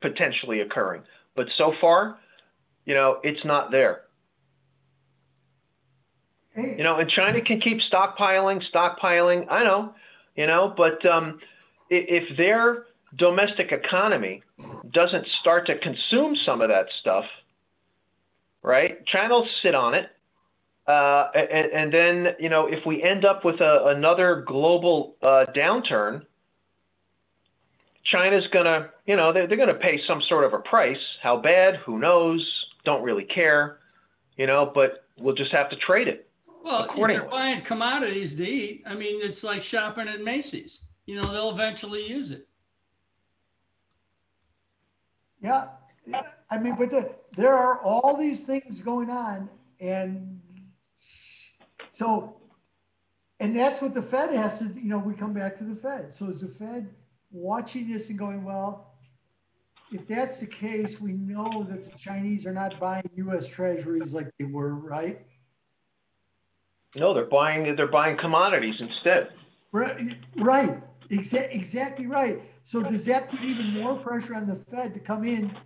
potentially occurring. But so far, it's not there. Hey. And China can keep stockpiling. I know, but if their domestic economy doesn't start to consume some of that stuff, right? China will sit on it. And then, if we end up with another global downturn, China's gonna, they're gonna pay some sort of a price. How bad? Who knows? Don't really care, but we'll just have to trade it. Well, if they're buying commodities to eat, I mean, it's like shopping at Macy's. They'll eventually use it. Yeah, I mean, but there are all these things going on, and so, and that's what the Fed has to, we come back to the Fed. So is the Fed watching this and going, well, if that's the case, we know that the Chinese are not buying U.S. treasuries like they were, right? No, they're buying commodities instead. Right. Exactly right. So does that put even more pressure on the Fed to come in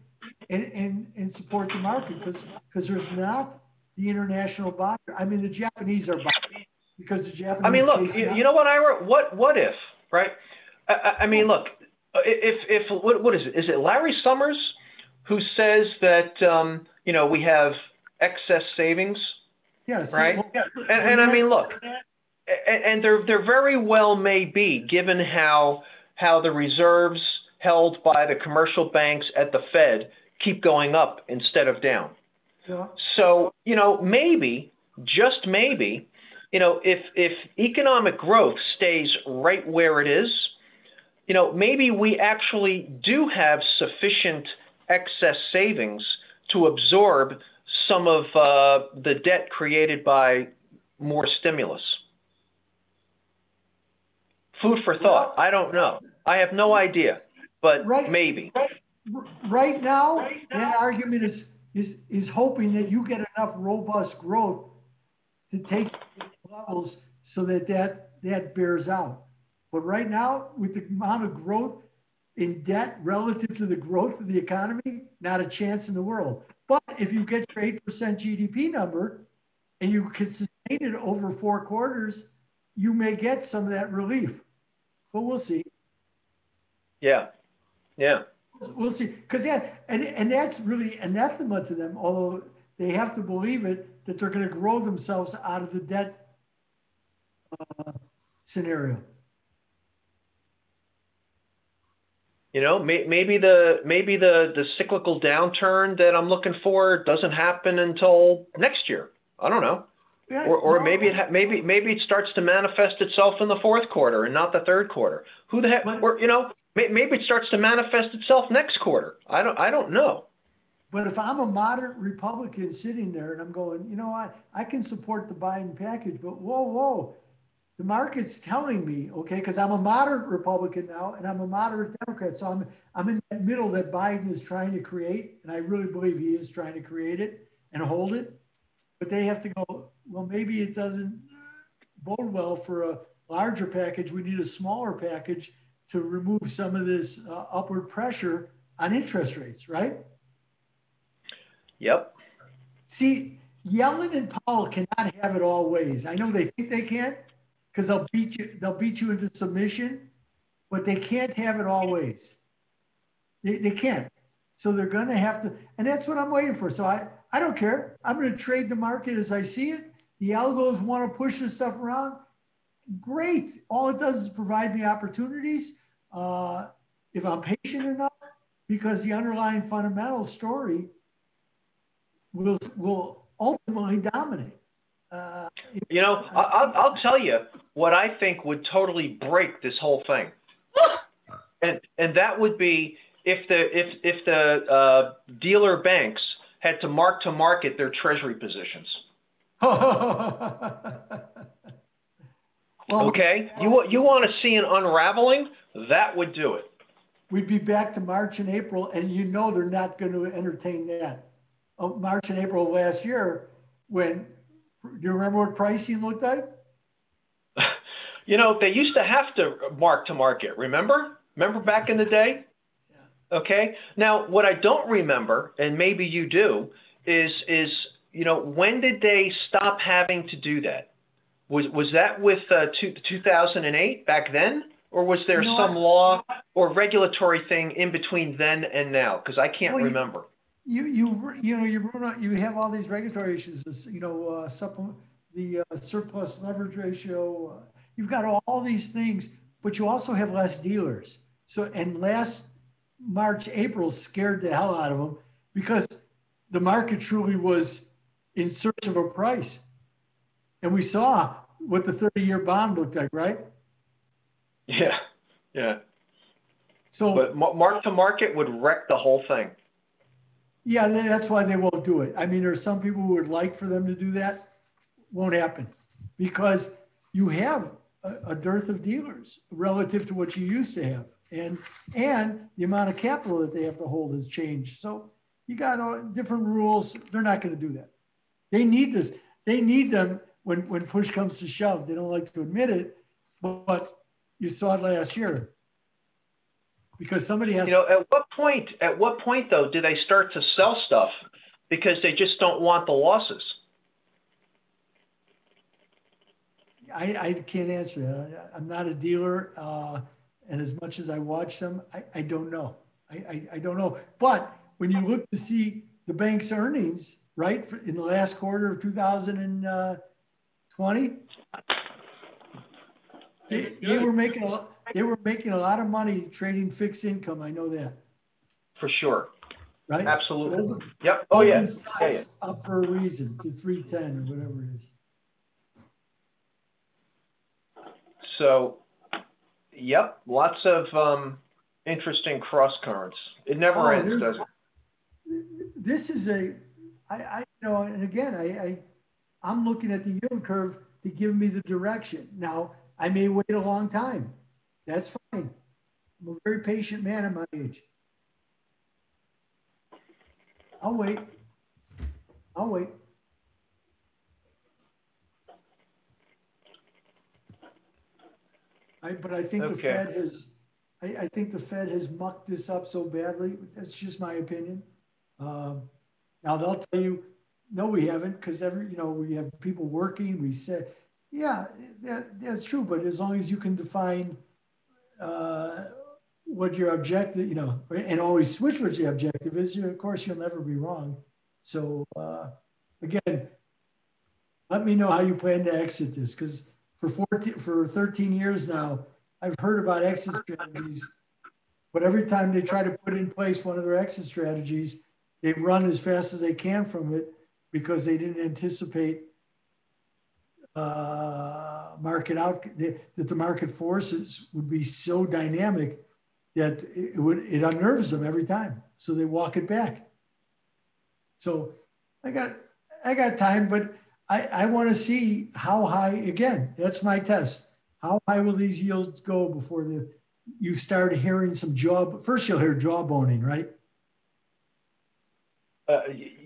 and support the market? Because there's not the international buyer. I mean, the Japanese are buying because the Japanese. I mean, look, you know what, Ira? What if, right? I mean, look, if what is it? Is it Larry Summers who says that we have excess savings? Yes. Right. And I mean, look, and there very well may be, given how the reserves held by the commercial banks at the Fed keep going up instead of down. Yeah. So, maybe, just maybe, if economic growth stays right where it is, maybe we actually do have sufficient excess savings to absorb some of the debt created by more stimulus. Food for thought. I don't know. I have no idea, but maybe. Right now, that argument is hoping that you get enough robust growth to take levels so that bears out. But right now, with the amount of growth in debt relative to the growth of the economy, not a chance in the world. But if you get your 8% GDP number and you can sustain it over 4 quarters, you may get some of that relief. But we'll see. Yeah. We'll see. Because and that's really anathema to them, although they have to believe it. that they're going to grow themselves out of the debt scenario. You know, maybe the cyclical downturn that I'm looking for doesn't happen until next year. I don't know. Yeah, Or no, maybe it starts to manifest itself in the fourth quarter and not the third quarter. Who the heck? Or you know, maybe it starts to manifest itself next quarter. I don't know. But if I'm a moderate Republican sitting there and I'm going, you know what, I can support the Biden package, but whoa, the market's telling me, okay, because I'm a moderate Republican now and I'm a moderate Democrat, so I'm in that middle that Biden is trying to create, and I really believe he is trying to create it and hold it. But they have to go, well, maybe it doesn't bode well for a larger package. We need a smaller package to remove some of this upward pressure on interest rates, right? Yep. See, Yellen and Powell cannot have it all ways. I know they think they can because they'll beat you into submission, but they can't have it all ways. They can't. So they're going to have to, and that's what I'm waiting for. So I don't care. I'm going to trade the market as I see it. The algos want to push this stuff around. Great. All it does is provide me opportunities if I'm patient enough, because the underlying fundamental story will ultimately dominate. You know, I'll tell you what I think would totally break this whole thing, and that would be if the dealer banks had to market their treasury positions. Well, okay, you want to see an unraveling? That would do it. We'd be back to March and April, and you know they're not going to entertain that. March and April of last year, when, do you remember what pricing looked like? You know, they used to have to market, remember? Remember back in the day? Yeah. Okay. Now, what I don't remember, and maybe you do, is you know, when did they stop having to do that? Was that with 2008 back then? Or was there some law or regulatory thing in between then and now? Because I can't remember. You have all these regulatory issues, you know, the surplus leverage ratio. You've got all these things, but you also have less dealers. So, and last March, April scared the hell out of them because the market truly was in search of a price. And we saw what the 30-year bond looked like, right? Yeah, yeah. So, but mark to market would wreck the whole thing. Yeah, that's why they won't do it. I mean, there's some people who would like for them to do that. Won't happen because you have a dearth of dealers relative to what you used to have. And the amount of capital that they have to hold has changed. So you got different rules. They're not going to do that. They need this. They need them when push comes to shove. They don't like to admit it, but you saw it last year. Because somebody has. You know, at what point though, do they start to sell stuff because they just don't want the losses? I can't answer that. I'm not a dealer, and as much as I watch them, I don't know. I don't know. But when you look to see the bank's earnings, right, in the last quarter of 2020, they were making a lot. They were making a lot of money trading fixed income. I know that. For sure. Right? Absolutely. Yep. Oh, yeah. Yeah. Up for a reason to 310 or whatever it is. So, yep. Lots of interesting cross currents. It never ends, does it? This is you know, and again, I'm looking at the yield curve to give me the direction. Now, I may wait a long time. That's fine. I'm a very patient man at my age. I'll wait. But I think the Fed has. I think the Fed has mucked this up so badly. That's just my opinion. Now they'll tell you, no, we haven't, because we have people working. We said, yeah, that's true. But as long as you can define what your objective, and always switch what your objective is, of course, you'll never be wrong. So again, Let me know how you plan to exit this, because for 13 years now, I've heard about exit strategies, but every time they try to put in place one of their exit strategies, they run as fast as they can from it because they didn't anticipate that the market forces would be so dynamic that it unnerves them every time. So they walk it back. So I got time, but I want to see how high, again, that's my test. How high will these yields go before you start hearing some first you'll hear jawboning, right?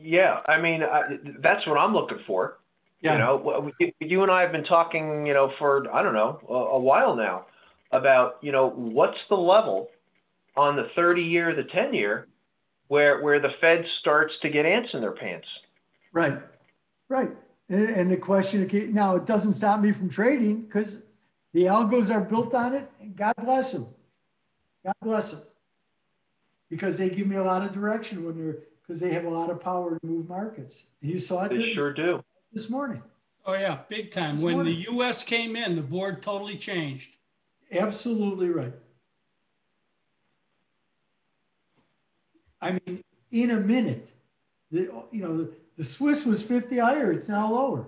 Yeah, I mean, that's what I'm looking for. Yeah. You know, you and I have been talking, you know, for, I don't know, a while now about, you know, what's the level on the 30-year, the 10-year, where the Fed starts to get ants in their pants. Right, right. And the question, now it doesn't stop me from trading because the algos are built on it, and God bless them. God bless them. Because they give me a lot of direction because they have a lot of power to move markets. And you saw it. They sure do. This morning. Oh yeah, big time. When the U.S. came in, the board totally changed. Absolutely right. I mean, in a minute, the Swiss was 50 higher. It's now lower.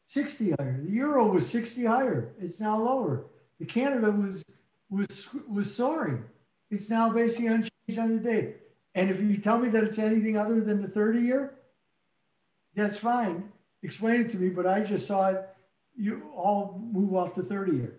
60 higher. The euro was 60 higher. It's now lower. The Canada was soaring. It's now basically unchanged on the day. And if you tell me that it's anything other than the 30-year, that's fine. Explain it to me, but I just saw it, you all move off the 30-year.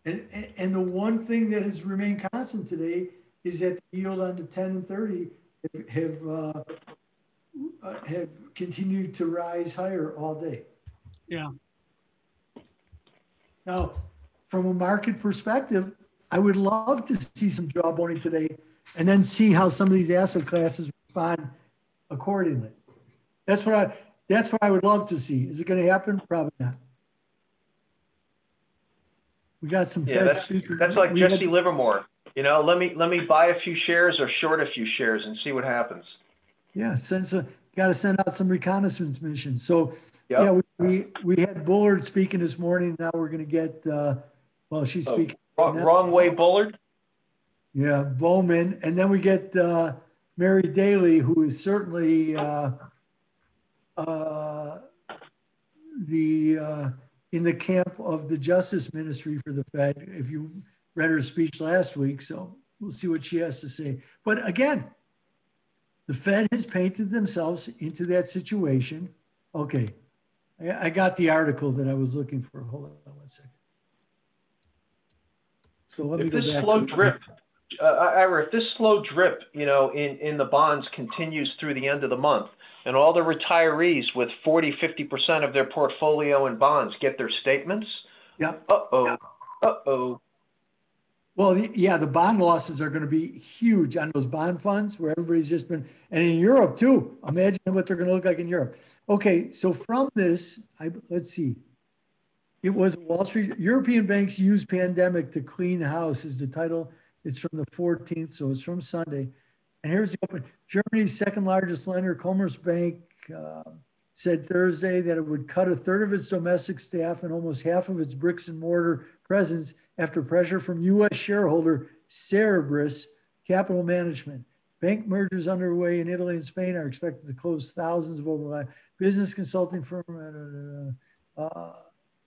And the one thing that has remained constant today is that the yield on the 10 and 30 have continued to rise higher all day. Yeah. Now, from a market perspective, I would love to see some jawboning today and then see how some of these asset classes respond accordingly. That's what I would love to see. Is it going to happen? Probably not. We got some Fed speakers. That's like Jesse Livermore. You know, let me buy a few shares or short a few shares and see what happens. Yeah, got to send out some reconnaissance missions. So yeah, we had Bullard speaking this morning. Now we're going to get she's speaking. Wrong way, Bullard. Yeah, Bowman, and then we get Mary Daly, who is certainly in the camp of the Justice Ministry for the Fed, if you read her speech last week. So we'll see what she has to say. But again, the Fed has painted themselves into that situation. Okay, I got the article that I was looking for. Hold on one second. So let me go back. If this slow drip, you know, in the bonds continues through the end of the month, and all the retirees with 40, 50% of their portfolio in bonds get their statements. Yeah. Uh-oh. Well, the bond losses are going to be huge on those bond funds where everybody's just been, and in Europe too. Imagine what they're going to look like in Europe. Okay, so from this, let's see. It was Wall Street. European banks use pandemic to clean house is the title. It's from the 14th, so it's from Sunday. And here's the open. Germany's second largest lender, Commerzbank, said Thursday that it would cut a third of its domestic staff and almost half of its bricks and mortar presence after pressure from U.S. shareholder Cerberus Capital Management. Bank mergers underway in Italy and Spain are expected to close thousands of overlap. Business consulting firm.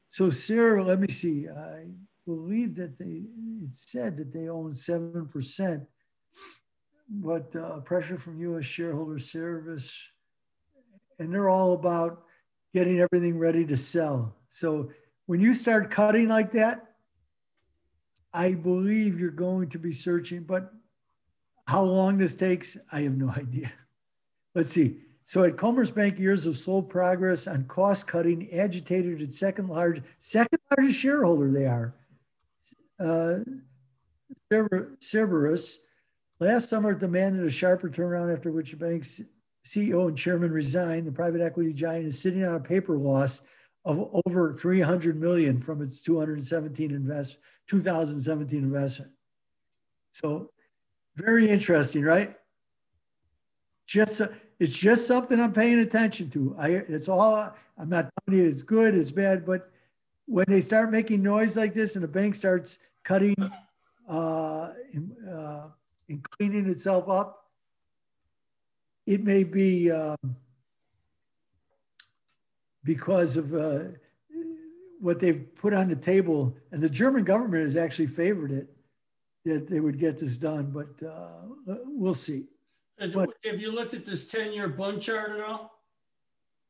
So Sarah, let me see. I believe that it said that they own 7%, but pressure from U.S. shareholder service, and they're all about getting everything ready to sell. So when you start cutting like that, I believe you're going to be searching, but how long this takes, I have no idea. Let's see. So at Commerzbank, years of slow progress on cost cutting agitated its second largest shareholder. They are Cerberus. Last summer, it demanded a sharper turnaround, after which the bank's CEO and chairman resigned. The private equity giant is sitting on a paper loss of over $300 million from its 217 2017 investment. So very interesting, right? It's just something I'm paying attention to. It's all, I'm not telling you it's good, it's bad, but when they start making noise like this and the bank starts cutting and cleaning itself up, it may be because of what they've put on the table. And the German government has actually favored it, that they would get this done, but we'll see. Have you looked at this 10-year Bund chart at all?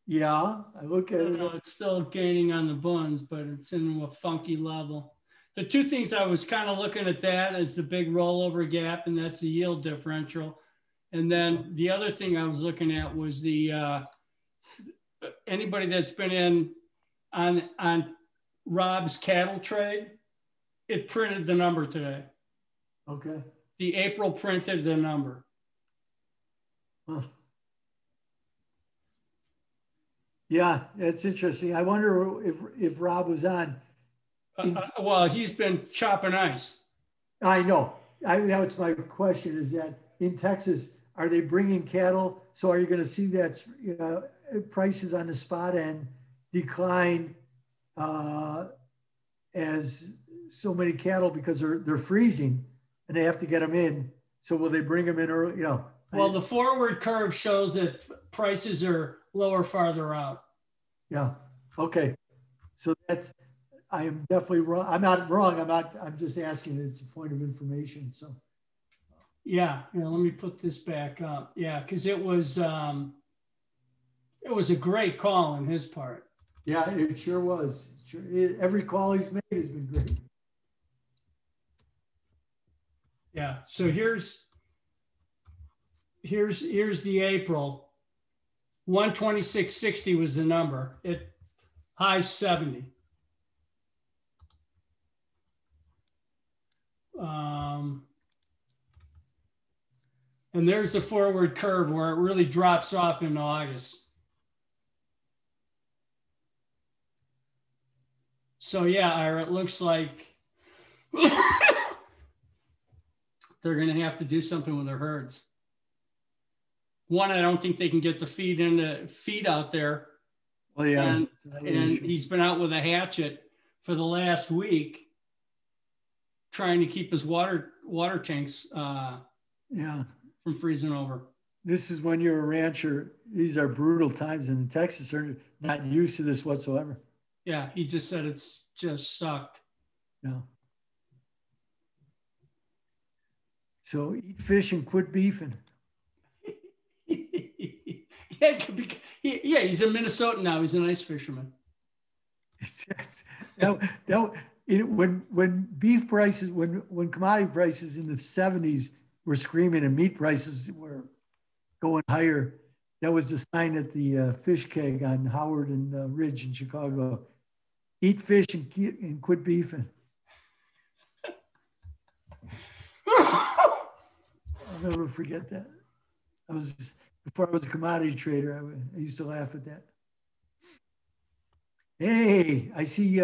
Yeah, I look at it. It's still gaining on the Bunds, but it's in a funky level. The two things I was kind of looking at that is the big rollover gap, and that's the yield differential. And then the other thing I was looking at was the anybody that's been in on Rob's cattle trade, it printed the number today. Okay. The April printed the number. Huh. Yeah, that's interesting. I wonder if Rob was on. Well, he's been chopping ice. I know. That's my question, is that in Texas, are they bringing cattle? So are you going to see that prices on the spot end decline as so many cattle, because they're freezing and they have to get them in? So will they bring them in early? Well, the forward curve shows that prices are lower farther out. Yeah. Okay. So I am definitely wrong. I'm not wrong. I'm just asking. It's a point of information. So. Yeah. Let me put this back up. Yeah. Cause it was a great call on his part. Yeah, it sure was. Every call he's made has been great. Yeah. So here's the April. 126.60 was the number. It high 70. And there's the forward curve where it really drops off in August. So yeah, Ira, it looks like they're going to have to do something with their herds. One, I don't think they can get the feed out there. Well, yeah. And he's been out with a hatchet for the last week trying to keep his water tanks from freezing over. This is when you're a rancher. These are brutal times, and in Texas are not used to this whatsoever. Yeah, he just said it's just sucked. Yeah. So eat fish and quit beefing. Yeah, he's in Minnesota now. He's an ice fisherman. When beef prices, when commodity prices in the 70s were screaming and meat prices were going higher, that was the sign at the fish keg on Howard and Ridge in Chicago. Eat fish and quit beefing. I'll never forget that. Before I was a commodity trader, I used to laugh at that. Hey, I see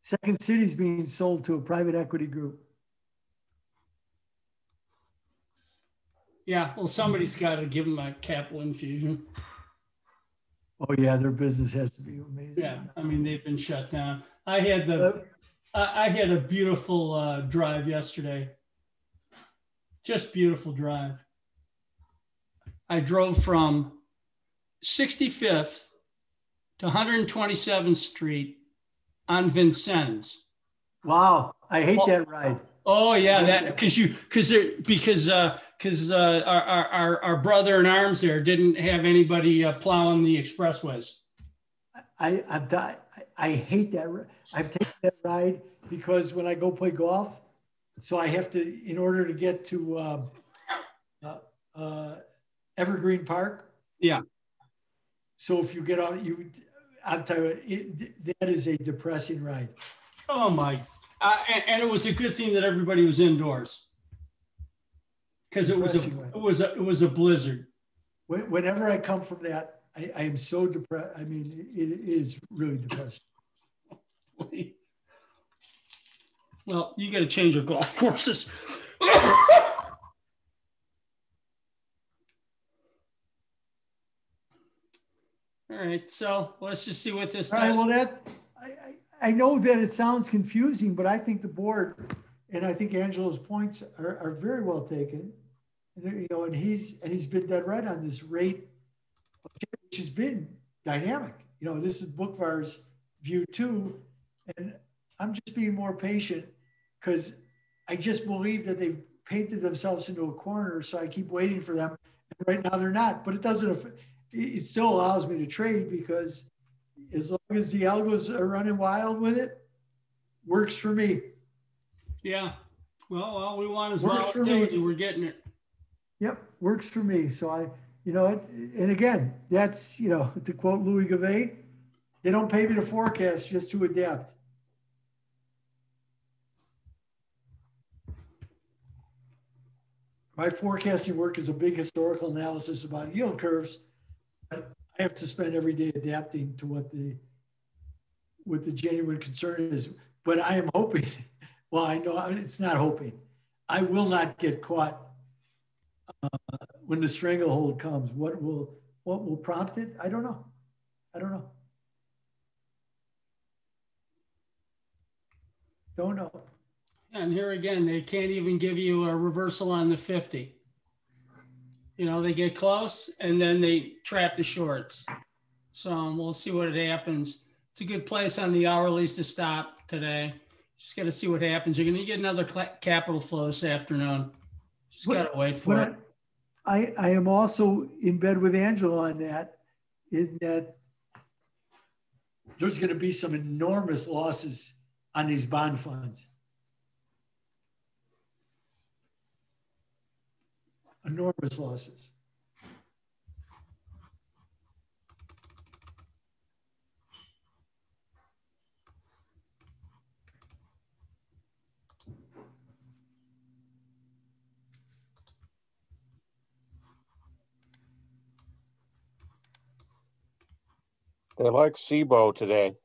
Second City's being sold to a private equity group. Yeah, well, somebody's got to give them a capital infusion. Oh yeah, their business has to be amazing. Yeah, I mean, they've been shut down. I had a beautiful drive yesterday. Just beautiful drive. I drove from 65th to 127th Street on Vincennes. Wow, I hate that ride. Oh yeah, because our brother in arms there didn't have anybody plowing the expressways. I hate that. I've taken that ride because when I go play golf, so I have to, in order to get to Evergreen Park. Yeah. So if you get on, I'm telling you, that is a depressing ride. Oh my! And it was a good thing that everybody was indoors, because it was a blizzard. Whenever I come from that, I am so depressed. I mean, it is really depressing. Well, you got to change your golf courses. All right, so let's just see what this All right, does. well, I know that it sounds confusing, but I think the board, and I think Angelo's points are very well taken. And, you know, and he's been dead right on this rate, which has been dynamic. You know, this is Bookvar's view too. And I'm just being more patient because I just believe that they've painted themselves into a corner. So I keep waiting for them. And right now they're not, but it still allows me to trade because as long as the algos are running wild with it, works for me. Yeah. Well, all we want is Works for me. volatility. We're getting it. Yep, works for me. So you know, and again, that's, you know, to quote Louis Gavay, they don't pay me to forecast, just to adapt. My forecasting work is a big historical analysis about yield curves. But I have to spend every day adapting to what the genuine concern is. But I am hoping, well, I know it's not hoping. I will not get caught when the stranglehold comes. What will prompt it? I don't know. Don't know. And here again, they can't even give you a reversal on the 50. You know, they get close and then they trap the shorts. So we'll see what happens. It's a good place on the hourlies to stop today. Just got to see what happens. You're going to get another capital flow this afternoon. Just got to wait for it. I am also in bed with Angelo on that, in that there's going to be some enormous losses on these bond funds. Enormous losses. They like SIBO today.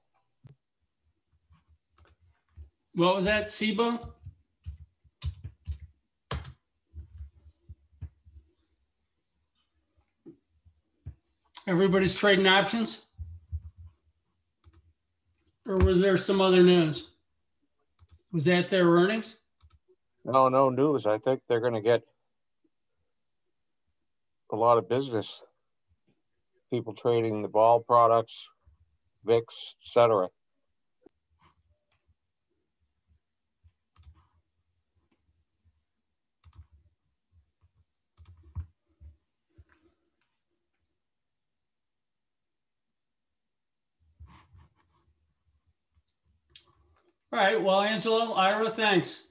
What was that, SIBO? Everybody's trading options? Or was there some other news? Was that their earnings? No news. I think they're going to get a lot of business. People trading the ball products, VIX, etc. All right. Well, Angelo, Ira, thanks.